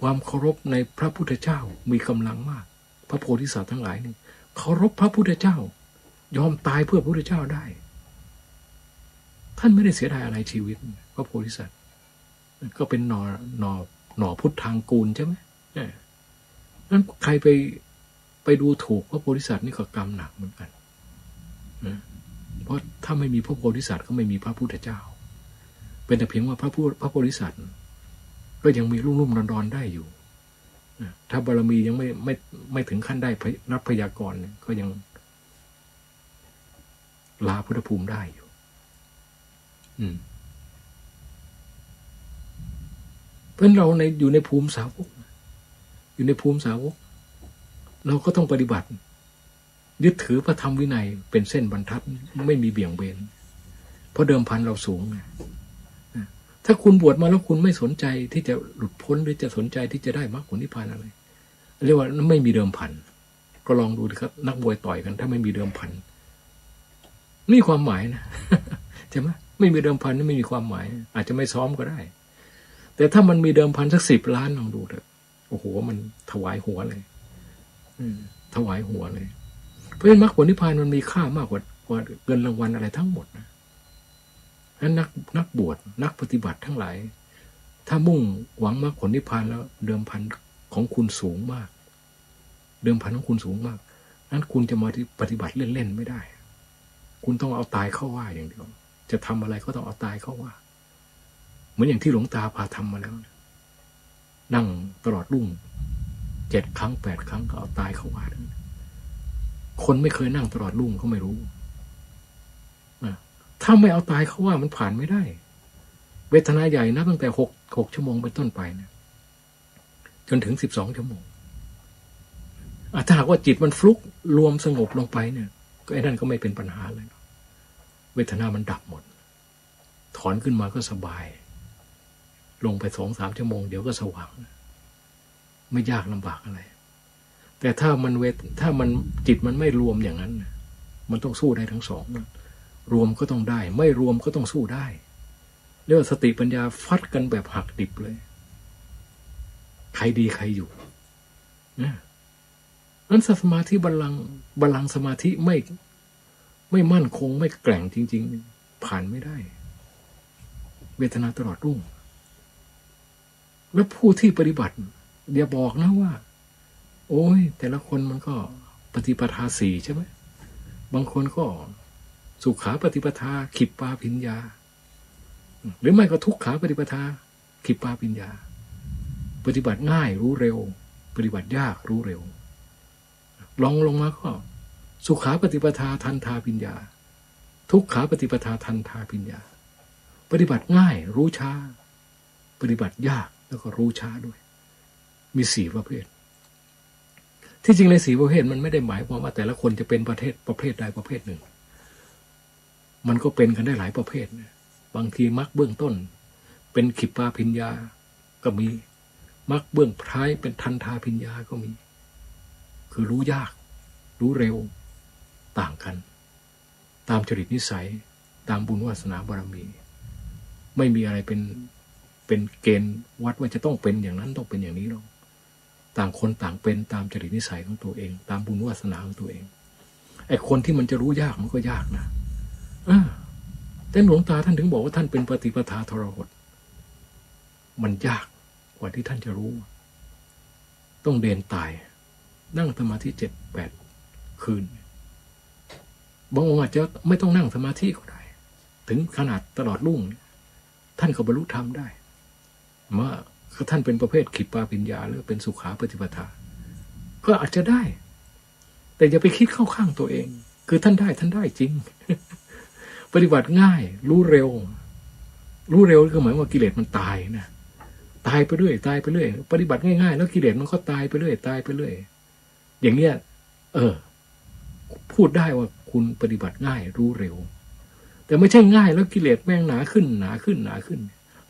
ความเคารพในพระพุทธเจ้ามีกำลังมากพระโพธิสัตว์ทั้งหลายนี่เคารพพระพุทธเจ้ายอมตายเพื่อพระพุทธเจ้าได้ท่านไม่ได้เสียดายอะไรชีวิตพระโพธิสัตว์ก็เป็นหน่อพุทธังกูลใช่ไหมนั้นใครไปดูถูกพระโพธิสัตว์นี่ก็กรรมหนักเหมือนกันเพราะถ้าไม่มีพระโพธิสัตว์ก็ไม่มีพระพุทธเจ้าเป็นแต่เพียงว่าพระโพธิสัตว์ก็ยังมีรุ่มๆดอนๆได้อยู่ ถ้าบารมียังไม่ถึงขั้นได้รับพยากรณ์เนี่ยก็ยังลาพุทธภูมิได้อยู่เพราะเราอยู่ในภูมิสาวกอยู่ในภูมิสาวกเราก็ต้องปฏิบัติยึดถือพระธรรมวินัยเป็นเส้นบรรทัดไม่มีเบี่ยงเบนเพราะเดิมพันเราสูงไงถ้าคุณบวชมาแล้วคุณไม่สนใจที่จะหลุดพ้นหรือจะสนใจที่จะได้มรรคผลนิพพานอะไรเรียกว่าไม่มีเดิมพันก็ลองดูครับนักมวยต่อยกันถ้าไม่มีเดิมพันนี่ความหมายนะ ใช่ไหมไม่มีเดิมพันนี่ไม่มีความหมายอาจจะไม่ซ้อมก็ได้แต่ถ้ามันมีเดิมพันสัก10 ล้านลองดูเถอะโอ้โหมันถวายหัวเลยถวายหัวเลยเพราะฉะนั้นมรรคผลนิพพานมันมีค่ามากกว่าเงินรางวัลอะไรทั้งหมดนะนั้นนักบวชนักปฏิบัติทั้งหลายถ้ามุ่งหวังมรรคผลนิพพานแล้วเดิมพันของคุณสูงมากเดิมพันของคุณสูงมากนั้นคุณจะมาปฏิบัติเล่นๆไม่ได้คุณต้องเอาตายเข้าว่าอย่างเดียวจะทำอะไรก็ต้องเอาตายเข้าว่าเหมือนอย่างที่หลวงตาพาทำมาแล้วนั่งตลอดรุ่ง7 ครั้ง 8 ครั้งก็เอาตายเข้าว่าคนไม่เคยนั่งตลอดรุ่งเขาไม่รู้ถ้าไม่เอาตายเขาว่ามันผ่านไม่ได้เวทนาใหญ่นับตั้งแต่6 ชั่วโมงเป็นต้นไปเนี่ยจนถึง12 ชั่วโมงถ้าหากว่าจิตมันฟลุกรวมสงบลงไปเนี่ยก็ไอ้นั่นก็ไม่เป็นปัญหาเลยเวทนามันดับหมดถอนขึ้นมาก็สบายลงไป2-3 ชั่วโมงเดี๋ยวก็สว่างไม่ยากลำบากอะไรแต่ถ้ามันจิตมันไม่รวมอย่างนั้นมันต้องสู้ได้ทั้งสองรวมก็ต้องได้ไม่รวมก็ต้องสู้ได้เรียกว่าสติปัญญาฟัดกันแบบหักดิบเลยใครดีใครอยู่นั้นสมาธิบัลลังก์สมาธิไม่มั่นคงไม่แกร่งจริงๆผ่านไม่ได้เวทนาตลอดรุ่งแล้วผู้ที่ปฏิบัติอย่าบอกนะว่าโอ้ยแต่ละคนมันก็ปฏิปทา4ใช่ไหมบางคนก็สุขาปฏิปทาขิปปาปิญญาหรือไม่ก็ทุกขาปฏิปทาขิปปาปิญญาปฏิบัติง่ายรู้เร็วปฏิบัติยากรู้เร็วลองลงมาก็สุขาปฏิปทาทันทาปิญญาทุกขาปฏิปทาทันทาปิญญาปฏิบัติง่ายรู้ช้าปฏิบัติยากแล้วก็รู้ช้าด้วยมี4 ประเภทที่จริงใน4 ประเภทมันไม่ได้หมายความว่าแต่ละคนจะเป็นประเภทใดประเภทหนึ่งมันก็เป็นกันได้หลายประเภทนะบางทีมรรคเบื้องต้นเป็นขิปปาปิญญาก็มีมรรคเบื้องท้ายเป็นทันทาปิญญาก็มีคือรู้ยากรู้เร็วต่างกันตามจริตนิสัยตามบุญวาสนาบารมีไม่มีอะไรเป็นเกณฑ์วัดว่าจะต้องเป็นอย่างนั้นต้องเป็นอย่างนี้หรอกต่างคนต่างเป็นตามจริตนิสัยของตัวเองตามบุญวาสนาของตัวเองไอ้คนที่มันจะรู้ยากมันก็ยากนะแต่หลวงตาท่านถึงบอกว่าท่านเป็นปฏิปทาทรหดมันยากกว่าที่ท่านจะรู้ต้องเดินตายนั่งสมาธิ7-8 คืนบางองค์อาจจะไม่ต้องนั่งสมาธิก็ได้ถึงขนาดตลอดรุ่งท่านก็บรรลุธรรมได้ว่าท่านเป็นประเภทขิปปาปิญญาหรือเป็นสุขาปฏิปทาก็อาจจะได้แต่อย่าไปคิดเข้าข้างตัวเองคือท่านได้จริง ปฏิบัติง่ายรู้เร็วก็หมายว่ากิเลสมันตายนะตายไปเรื่อยปฏิบัติง่ายๆแล้วกิเลสมันก็ตายไปเรื่อยอย่างเนี้ยพูดได้ว่าคุณปฏิบัติง่ายรู้เร็วแต่ไม่ใช่ง่ายแล้วกิเลสแม่งหนาขึ้น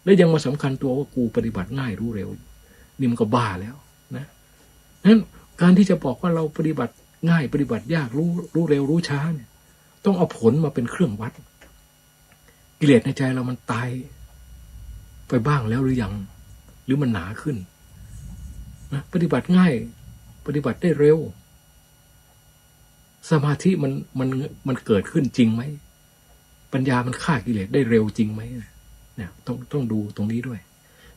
แล้วยังมาสำคัญตัวว่ากูปฏิบัติง่ายรู้เร็วนี่มันก็บ้าแล้วนะนั้นการที่จะบอกว่าเราปฏิบัติง่ายปฏิบัติยากรู้เร็วรู้ช้าเนี่ยต้องเอาผลมาเป็นเครื่องวัดกิเลสในใจเรามันตายไปบ้างแล้วหรือยังหรือมันหนาขึ้นนะปฏิบัติง่ายปฏิบัติได้เร็วสมาธิมันเกิดขึ้นจริงไหมปัญญามันฆ่ากิเลสได้เร็วจริงไหมเนี่ยต้องดูตรงนี้ด้วย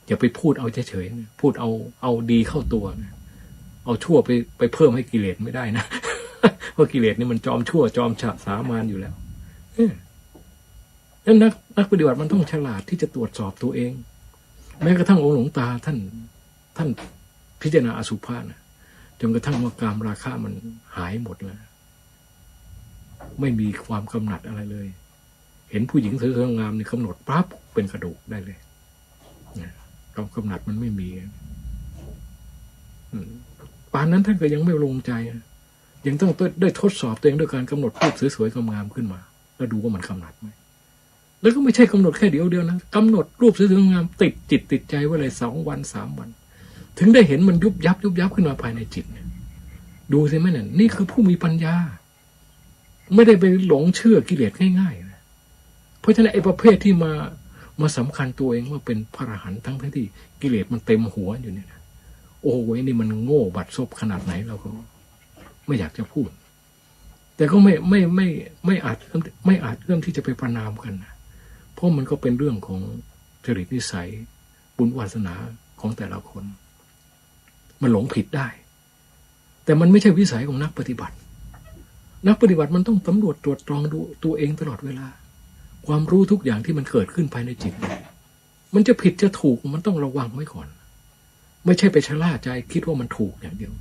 อย่าไปพูดเอาเฉยๆพูดเอาดีเข้าตัวนะเอาชั่วไปเพิ่มให้กิเลสไม่ได้นะ เพราะกิเลสนี่มันจอมชั่วจอมฉะสามานอยู่แล้วนั้นนักปฏิบัติมันต้องฉลาดที่จะตรวจสอบตัวเองแม้กระทั่งองค์หลวงตาท่าน พิจารณาอสุภะนะจนกระทั่งว่ากามราคะมันหายหมดแล้วไม่มีความกำหนัดอะไรเลยเห็นผู้หญิงสวยงามนี่กำหนดปั๊บเป็นกระดูกได้เลยความกำหนัดมันไม่มีป่านนั้นท่านก็ยังไม่ลงใจยังต้องได้ทดสอบตัวเองด้วยการกำหนดรูปสวยๆงามๆขึ้นมาแล้วดูว่ามันกำหนัดไหมแล้วก็ไม่ใช่กำหนดแค่เดียวนะกำหนดรูปสวยๆงามติดจิตติดใจไว้เลย2 วัน 3 วันถึงได้เห็นมันยุบยับขึ้นมาภายในจิตเนี่ยดูสิแม่เนี่ยนี่คือผู้มีปัญญาไม่ได้ไปหลงเชื่อกิเลสง่ายๆนะเพราะฉะนั้นไอ้ประเภทที่มาสำคัญตัวเองว่าเป็นพระอรหันต์ทั้งที่กิเลสมันเต็มหัวอยู่เนี่ยนะโอ้โหนี่มันโง่บัดซบขนาดไหนเราก็ไม่อยากจะพูดแต่ก็ไม่อาจเรื่องที่จะไปประนามกันนะเพราะมันก็เป็นเรื่องของจริตนิสัยบุญวาสนาของแต่ละคนมันหลงผิดได้แต่มันไม่ใช่วิสัยของนักปฏิบัติมันต้องสำรวจตรวจตรองดูตัวเองตลอดเวลาความรู้ทุกอย่างที่มันเกิดขึ้นภายในจิตมันจะผิดจะถูกมันต้องระวังไว้ก่อนไม่ใช่ไปชะล่าใจคิดว่ามันถูกอย่างเดียว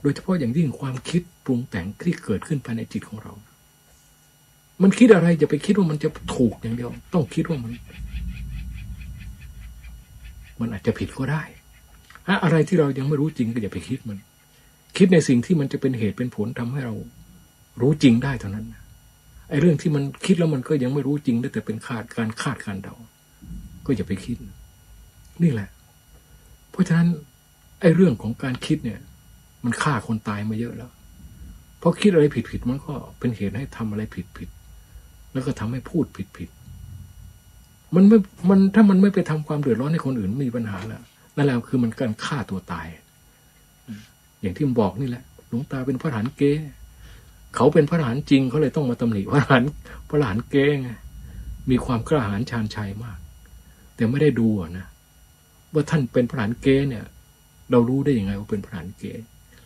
โดยเฉพาะอย่างยิ่งความคิดปรุงแต่งที่เกิดขึ้นภายในจิตของเรามันคิดอะไรอย่าไปคิดว่ามันจะถูกอย่างเดียวต้องคิดว่ามันอาจจะผิดก็ได้อะไรที่เรายังไม่รู้จริงก็อย่าไปคิดมันคิดในสิ่งที่มันจะเป็นเหตุเป็นผลทำให้เรารู้จริงได้เท่านั้นไอ้เรื่องที่มันคิดแล้วมันก็ยังไม่รู้จริงได้แต่เป็นการคาดการเดาก็อย่าไปคิดนี่แหละเพราะฉะนั้นไอ้เรื่องของการคิดเนี่ยมันฆ่าคนตายมาเยอะแล้วเพราะคิดอะไรผิดมันก็เป็นเหตุให้ทำอะไรผิดแล้วก็ทำให้พูดผิดมันถ้ามันไม่ไปทำความเดือดร้อนให้คนอื่นมีปัญหาแล้วนั่นแหละคือมันการฆ่าตัวตายอย่างที่ผมบอกนี่แหละหลวงตาเป็นพระอรหันต์เก๊เขาเป็นพระอรหันต์จริงเขาเลยต้องมาตำหนิพระอรหันต์เก๊ไงมีความกล้าหาญชาญชัยมากแต่ไม่ได้ดูนะว่าท่านเป็นพระอรหันต์เก๊เนี่ยเรารู้ได้ยังไงว่าเป็นพระอรหันต์เก๊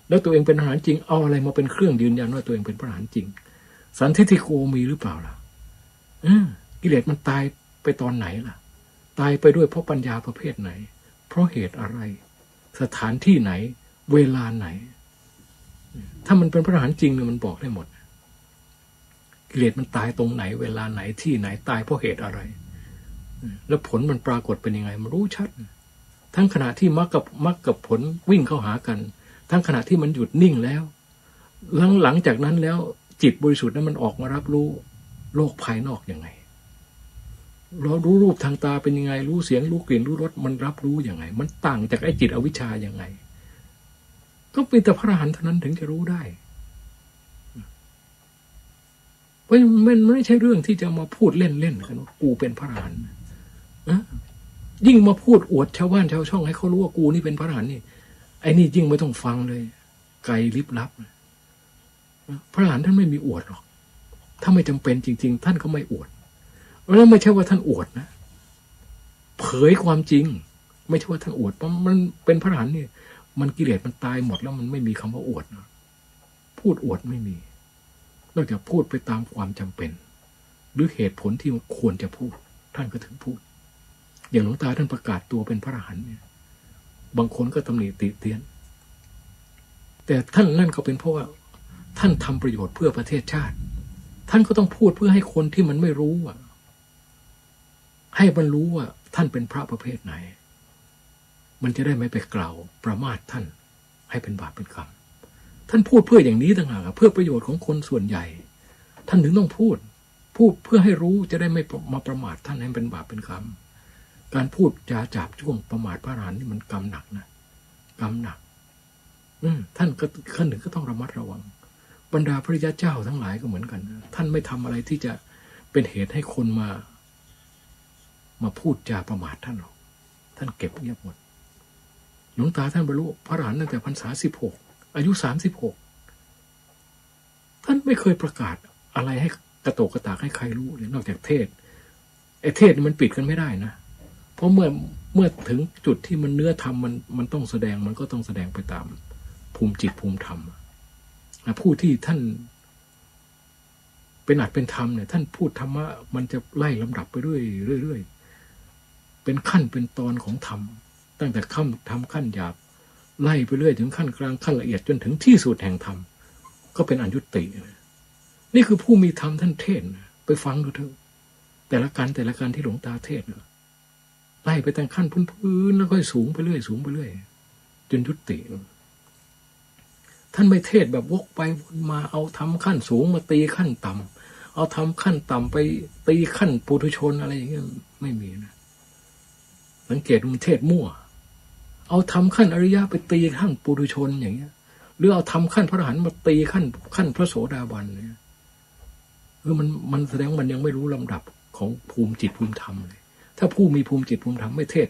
แล้วตัวเองเป็นพระอรหันต์จริงเอาอะไรมาเป็นเครื่องยืนยันว่าตัวเองเป็นพระอรหันต์จริงสันทิฏฐิโกมีหรือเปล่าล่ะกิเลสมันตายไปตอนไหนล่ะตายไปด้วยเพราะปัญญาประเภทไหนเพราะเหตุอะไรสถานที่ไหนเวลาไหนถ้ามันเป็นพระอรหันต์จริงเนี่ยมันบอกได้หมดกิเลสมันตายตรงไหนเวลาไหนที่ไหนตายเพราะเหตุอะไรแล้วผลมันปรากฏเป็นยังไงมันรู้ชัดทั้งขณะที่มรรคกับผลวิ่งเข้าหากันทั้งขณะที่มันหยุดนิ่งแล้วหลังจากนั้นแล้วจิตบริสุทธิ์นั้นมันออกมารับรู้โลกภายนอกยังไงเรารู้รูปทางตาเป็นยังไงรู้เสียงรู้กลิ่นรู้รสมันรับรู้ยังไงมันต่างจากไอ้จิตอวิชชายังไงก็เป็นแต่พระอรหันต์เท่านั้นถึงจะรู้ได้เพราะมันไม่ใช่เรื่องที่จะมาพูดเล่นๆกันว่ากูเป็นพระอรหันต์ยิ่งมาพูดอวดชาวบ้านชาวช่องให้เขารู้ว่ากูนี่เป็นพระอรหันต์นี่ไอ้นี่ยิ่งไม่ต้องฟังเลยไกลลิบลับพระอรหันต์ท่านไม่มีอวดหรอกถ้าไม่จำเป็นจริงๆท่านก็ไม่อวดแล้วไม่ใช่ว่าท่านอวดนะเผยความจริงไม่ใช่ว่าท่านอวดเพราะมันเป็นพระอรหันต์นี่มันกิเลสมันตายหมดแล้วมันไม่มีคำว่าอวดนะพูดอวดไม่มีนอกจากพูดไปตามความจำเป็นหรือเหตุผลที่ควรจะพูดท่านก็ถึงพูดอย่างหลวงตาท่านประกาศตัวเป็นพระอรหันต์เนี่ยบางคนก็ตำหนิติเตียนแต่ท่านนั่นก็เป็นเพราะว่าท่านทำประโยชน์เพื่อประเทศชาติท่านก็ต้องพูดเพื่อให้คนที่มันไม่รู้ให้มันรู้ว่าท่านเป็นพระประเภทไหนมันจะได้ไม่ไปกล่าวประมาทท่านให้เป็นบาปเป็นกรรมท่านพูดเพื่ออย่างนี้ต่างหากเพื่อประโยชน์ของคนส่วนใหญ่ท่านถึงต้องพูดเพื่อให้รู้จะได้ไม่มาประมาทท่านให้เป็นบาปเป็นกรรมการพูดจาจาบจ้วงประมาทพระอรหันต์นี่มันกรรมหนักนะกรรมหนักท่านก็ขั้นหนึ่งก็ต้องระมัดระวังบรรดาพระริยเจ้าทั้งหลายก็เหมือนกันท่านไม่ทำอะไรที่จะเป็นเหตุให้คนมาพูดจาประมาทท่านหรอกท่านเก็บเงียบหมดหลวงตาท่านบรรลุพระอรหันต์ตั้งแต่พรรษา16อายุ36ท่านไม่เคยประกาศอะไรให้กระโตกกระตากให้ใครรู้เลยนอกจากเทศไอ้เทศนี่มันปิดกันไม่ได้นะเพราะเมื่อถึงจุดที่มันเนื้อธรรมมันต้องแสดงมันก็ต้องแสดงไปตามภูมิจิตภูมิธรรมผู้ที่ท่านเป็นอัตเป็นธรรมเนี่ยท่านพูดธรรมะมันจะไล่ลำดับไปเรื่อยเป็นขั้นเป็นตอนของธรรม ตั้งแต่ทำขั้นหยาบไล่ไปเรื่อยถึงขั้นกลางขั้นละเอียดจนถึงที่สุดแห่งธรรมก็เป็นอนุตตินี่คือผู้มีธรรมท่านเทศน์ไปฟังดูเถอะแต่ละการที่หลวงตาเทศน์ไล่ไปตั้งขั้นพื้นๆแล้วค่อยสูงไปเรื่อยจนยุติท่านไม่เทศน์แบบวกไปวนมาเอาทำขั้นสูงมาตีขั้นต่ำเอาทำขั้นต่ำไปตีขั้นปุถุชนอะไรอย่างเงี้ยไม่มีนะสังเกตมันเทศน์มั่วเอาทำขั้นอริยะไปตีขั้นปุถุชนอย่างเงี้ยหรือเอาทำขั้นพระอรหันต์มาตีขั้นพระโสดาบันเนี่ยมันแสดงมันยังไม่รู้ลำดับของภูมิจิตภูมิธรรมเลยถ้าผู้มีภูมิจิตภูมิธรรมไม่เทศ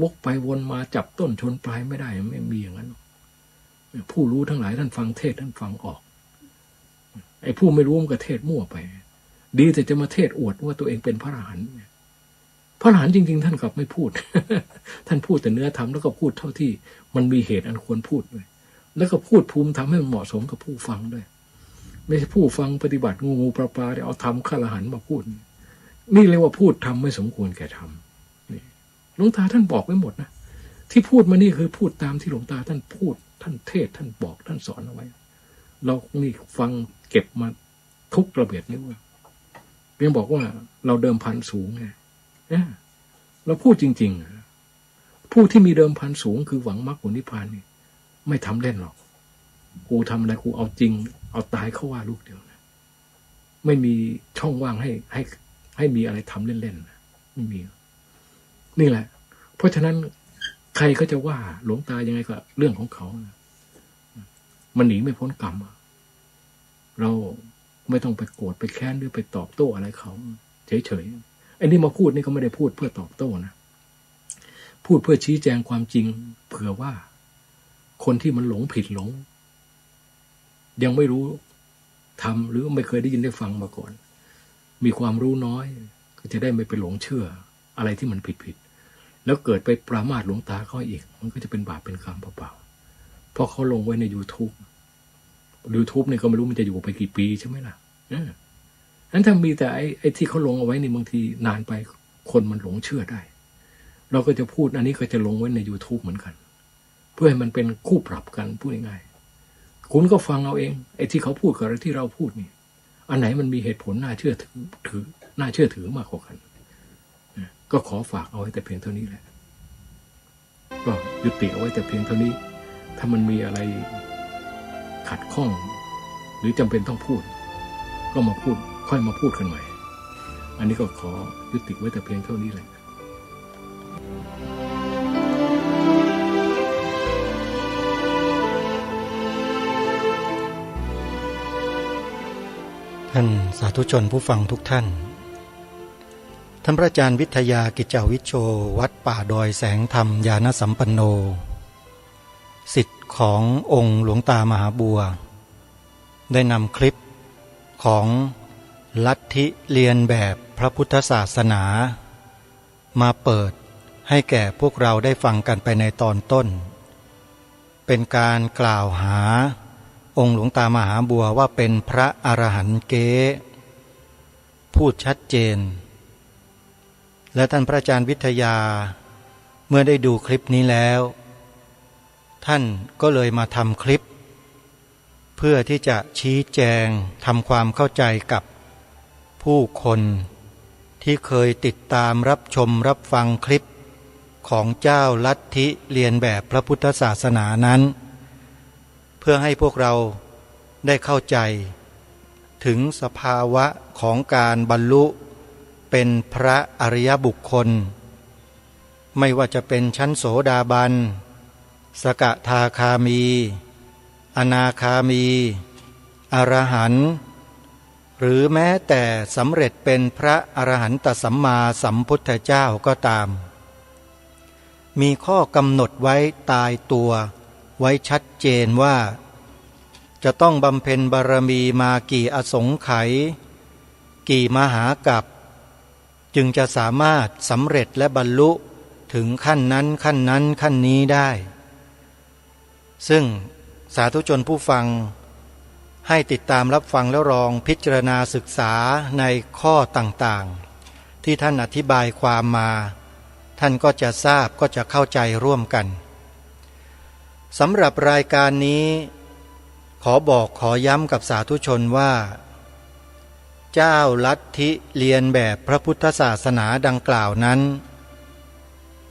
วกไปวนมาจับต้นชนปลายไม่ได้ไม่มีอย่างนั้นผู้รู้ทั้งหลายท่านฟังเทศท่านฟังออกไอ้ผู้ไม่รู้มันก็เทศมั่วไปดีแต่จะมาเทศอวดว่าตัวเองเป็นพระอรหันต์พระอรหันต์จริงๆท่านกลับไม่พูด ท่านพูดแต่เนื้อธรรมแล้วก็พูดเท่าที่มันมีเหตุอันควรพูดด้วยแล้วก็พูดภูมิธรรมให้มันเหมาะสมกับผู้ฟังด้วยไม่ใช่ผู้ฟังปฏิบัติงูปลาเดี๋ยวเอาธรรมข้าอรหันต์มาพูดนี่เรียกว่าพูดธรรมไม่สมควรแก่ธรรมนี่หลวงตาท่านบอกไว้หมดนะที่พูดมานี่คือพูดตามที่หลวงตาท่านพูดท่านเทศท่านบอกท่านสอนเอาไว้เรานี่ฟังเก็บมาทุกระเบียดนิ้วเพียงบอกว่าเราเดิมพันสูงไงเราพูดจริงๆผู้ที่มีเดิมพันสูงคือหวังมรรคผลนิพพานนี่ไม่ทำเล่นหรอกกูทำอะไรกูเอาจริงเอาตายเข้าว่าลูกเดียวนะไม่มีช่องว่างให้มีอะไรทำเล่นๆนะไม่มีนี่แหละเพราะฉะนั้นใครก็จะว่าหลวงตายังไงก็เรื่องของเขานะมันหนีไม่พ้นกรรมเราไม่ต้องไปโกรธไปแค้นหรือไปตอบโต้อะไรเขาเฉยๆไอ้นี่มาพูดนี่ก็ไม่ได้พูดเพื่อตอบโต้นะพูดเพื่อชี้แจงความจริงเผื่อว่าคนที่มันหลงผิดหลงยังไม่รู้ทำหรือไม่เคยได้ยินได้ฟังมาก่อนมีความรู้น้อยก็จะได้ไม่ไปหลงเชื่ออะไรที่มันผิดแล้วเกิดไปปรามาสหลวงตาเขาอีกมันก็จะเป็นบาปเป็นกรรมเปล่าๆเพราะเขาลงไว้ใน YouTube เนี่ยก็ไม่รู้มันจะอยู่ไปกี่ปีใช่ไหมล่ะนั้นถ้ามีแต่ไอ้ที่เขาลงเอาไว้นี่บางทีนานไปคนมันหลงเชื่อได้เราก็จะพูดอันนี้ก็จะลงไว้ใน YouTube เหมือนกันเพื่อให้มันเป็นคู่ปรับกันพูดง่ายๆคุณก็ฟังเอาเองไอ้ที่เขาพูดกับอะไรที่เราพูดนี่อันไหนมันมีเหตุผลน่าเชื่อถือมากกว่ากันก็ขอฝากเอาไว้แต่เพียงเท่านี้แหละก็ยุติเอาไว้แต่เพียงเท่านี้ถ้ามันมีอะไรขัดข้องหรือจำเป็นต้องพูดก็มาพูดค่อยมาพูดกันใหม่อันนี้ก็ขอยุติไว้แต่เพียงเท่านี้แหละท่านสาธุชนผู้ฟังทุกท่านท่านพระอาจารย์วิทยากิจจาวิชโชวัดป่าดอยแสงธรรมญาณสัมปันโนศิษย์ขององค์หลวงตามหาบัวได้นำคลิปของลัทธิเลียนแบบพระพุทธศาสนามาเปิดให้แก่พวกเราได้ฟังกันไปในตอนต้นเป็นการกล่าวหาองค์หลวงตามหาบัวว่าเป็นพระอรหันต์เก๊พูดชัดเจนและท่านพระอาจารย์วิทยาเมื่อได้ดูคลิปนี้แล้วท่านก็เลยมาทำคลิปเพื่อที่จะชี้แจงทำความเข้าใจกับผู้คนที่เคยติดตามรับชมรับฟังคลิปของเจ้าลัทธิเลียนแบบพระพุทธศาสนานั้นเพื่อให้พวกเราได้เข้าใจถึงสภาวะของการบรรลุเป็นพระอริยบุคคลไม่ว่าจะเป็นชั้นโสดาบันสกทาคามีอนาคามีอรหันต์หรือแม้แต่สำเร็จเป็นพระอรหันตสัมมาสัมพุทธเจ้าก็ตามมีข้อกำหนดไว้ตายตัวไว้ชัดเจนว่าจะต้องบำเพ็ญบารมีมากี่อสงไขยกี่มหากัปจึงจะสามารถสำเร็จและบรรลุถึงขั้นนั้นขั้นนั้นขั้นนี้ได้ซึ่งสาธุชนผู้ฟังให้ติดตามรับฟังแล้วลองพิจารณาศึกษาในข้อต่างๆที่ท่านอธิบายความมาท ท่านก็จะทราบก็จะเข้าใจร่วมกันสำหรับรายการนี้ขอบอกขอย้ำกับสาธุชนว่าเจ้าลัทธิเลียนแบบพระพุทธศาสนาดังกล่าวนั้น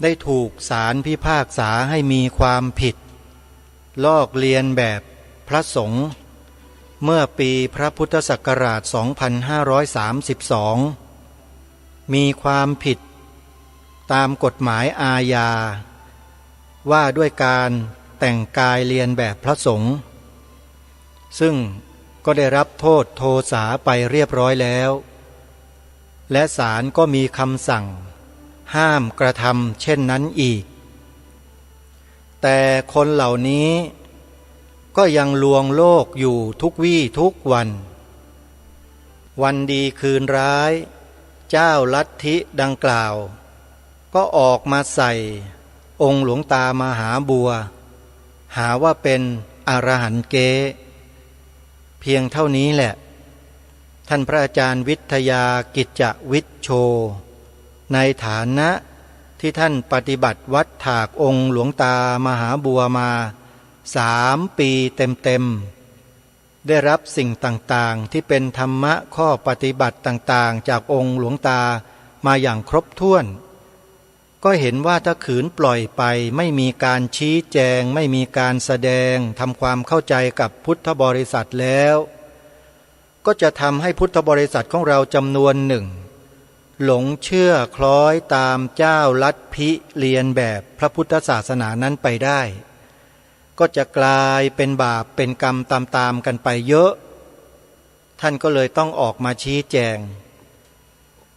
ได้ถูกศาลพิพากษาให้มีความผิดลอกเลียนแบบพระสงฆ์เมื่อปีพระพุทธศักราช 2532 มีความผิดตามกฎหมายอาญาว่าด้วยการแต่งกายเลียนแบบพระสงฆ์ซึ่งก็ได้รับโทษโทษาไปเรียบร้อยแล้วและศาลก็มีคำสั่งห้ามกระทำเช่นนั้นอีกแต่คนเหล่านี้ก็ยังลวงโลกอยู่ทุกวี่ทุกวันวันดีคืนร้ายเจ้าลัทธิดังกล่าวก็ออกมาใส่องค์หลวงตามหาบัวหาว่าเป็นอรหันต์เก๊เพียงเท่านี้แหละท่านพระอาจารย์วิทยากิจจวิชโชในฐานะที่ท่านปฏิบัติวัดถากองค์หลวงตามหาบัวมา3 ปีเต็มๆได้รับสิ่งต่างๆที่เป็นธรรมะข้อปฏิบัติต่างๆจากองค์หลวงตามาอย่างครบถ้วนก็เห็นว่าถ้าขืนปล่อยไปไม่มีการชี้แจงไม่มีการแสดงทำความเข้าใจกับพุทธบริษัทแล้วก็จะทำให้พุทธบริษัทของเราจำนวนหนึ่งหลงเชื่อคล้อยตามเจ้าลัทธิเลียนแบบพระพุทธศาสนานั้นไปได้ก็จะกลายเป็นบาปเป็นกรรมตามๆกันไปเยอะท่านก็เลยต้องออกมาชี้แจง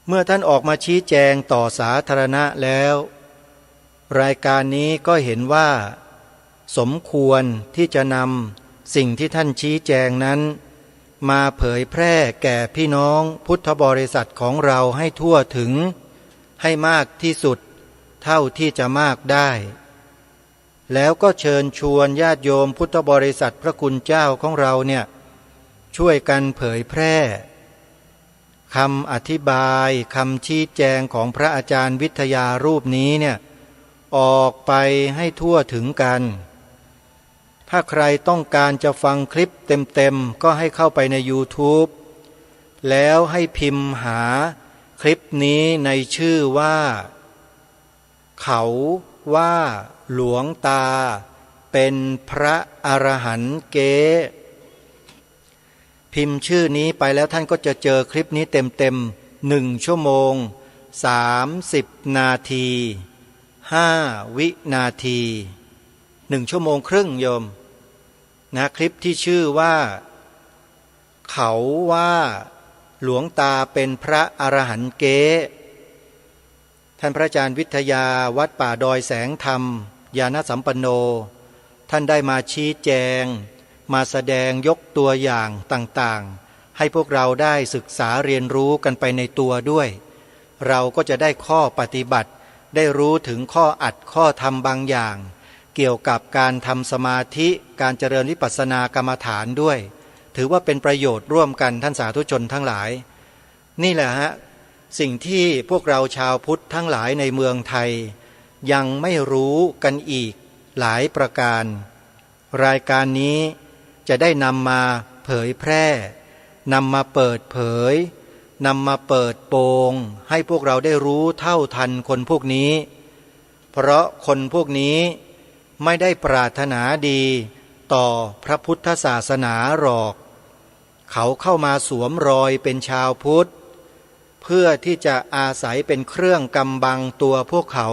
เมื่อท่านออกมาชี้แจงต่อสาธารณะแล้วรายการนี้ก็เห็นว่าสมควรที่จะนำสิ่งที่ท่านชี้แจงนั้นมาเผยแพร่แก่พี่น้องพุทธบริษัทของเราให้ทั่วถึงให้มากที่สุดเท่าที่จะมากได้แล้วก็เชิญชวนญาติโยมพุทธบริษัทพระคุณเจ้าของเราเนี่ยช่วยกันเผยแพร่คำอธิบายคำชี้แจงของพระอาจารย์วิทยารูปนี้เนี่ยออกไปให้ทั่วถึงกันถ้าใครต้องการจะฟังคลิปเต็มๆก็ให้เข้าไปใน YouTube แล้วให้พิมพ์หาคลิปนี้ในชื่อว่าเขาว่าหลวงตาเป็นพระอรหันต์เก๊พิมพ์ชื่อนี้ไปแล้วท่านก็จะเจอคลิปนี้เต็มๆ1 ชั่วโมง30 นาที5 วินาที1 ชั่วโมงครึ่งโยมนะคลิปที่ชื่อว่าเขาว่าหลวงตาเป็นพระอรหันต์เก๊ท่านพระอาจารย์วิทยาวัดป่าดอยแสงธรรมญาณสัมปันโนท่านได้มาชี้แจงมาแสดงยกตัวอย่างต่างๆให้พวกเราได้ศึกษาเรียนรู้กันไปในตัวด้วยเราก็จะได้ข้อปฏิบัติได้รู้ถึงข้ออัดข้อธรรมบางอย่างเกี่ยวกับการทำสมาธิการเจริญวิปัสสนากรรมฐานด้วยถือว่าเป็นประโยชน์ร่วมกันท่านสาธุชนทั้งหลายนี่แหละฮะสิ่งที่พวกเราชาวพุทธทั้งหลายในเมืองไทยยังไม่รู้กันอีกหลายประการรายการนี้จะได้นำมาเผยแพร่นำมาเปิดเผยนำมาเปิดโปงให้พวกเราได้รู้เท่าทันคนพวกนี้เพราะคนพวกนี้ไม่ได้ปรารถนาดีต่อพระพุทธศาสนาหรอกเขาเข้ามาสวมรอยเป็นชาวพุทธเพื่อที่จะอาศัยเป็นเครื่องกำบังตัวพวกเขา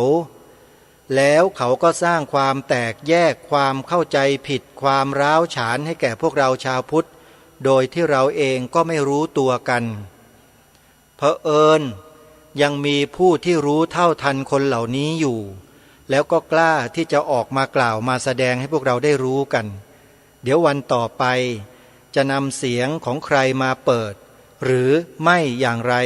แล้วเขาก็สร้างความแตกแยกความเข้าใจผิดความร้าวฉานให้แก่พวกเราชาวพุทธโดยที่เราเองก็ไม่รู้ตัวกันเผอิญยังมีผู้ที่รู้เท่าทันคนเหล่านี้อยู่แล้วก็กล้าที่จะออกมากล่าวมาแสดงให้พวกเราได้รู้กันเดี๋ยววันต่อไปจะนำเสียงของใครมาเปิดหรือไม่อย่างไร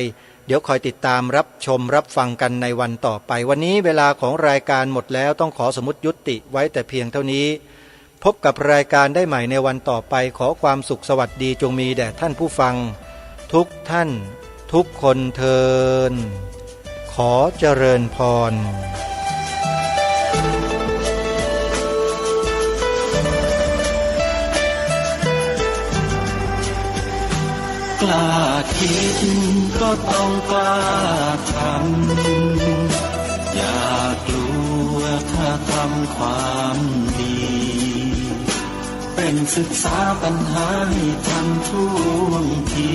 เดี๋ยวคอยติดตามรับชมรับฟังกันในวันต่อไปวันนี้เวลาของรายการหมดแล้วต้องขอสมมุติยุติไว้แต่เพียงเท่านี้พบกับรายการได้ใหม่ในวันต่อไปขอความสุขสวัสดีจงมีแด่ท่านผู้ฟังทุกท่านทุกคนเทอญขอเจริญพร ล้าคิดก็ต้องกล้าทำอย่ากลัวถ้าทำความดีเป็นศึกษาปัญหาให้ทันท่วงที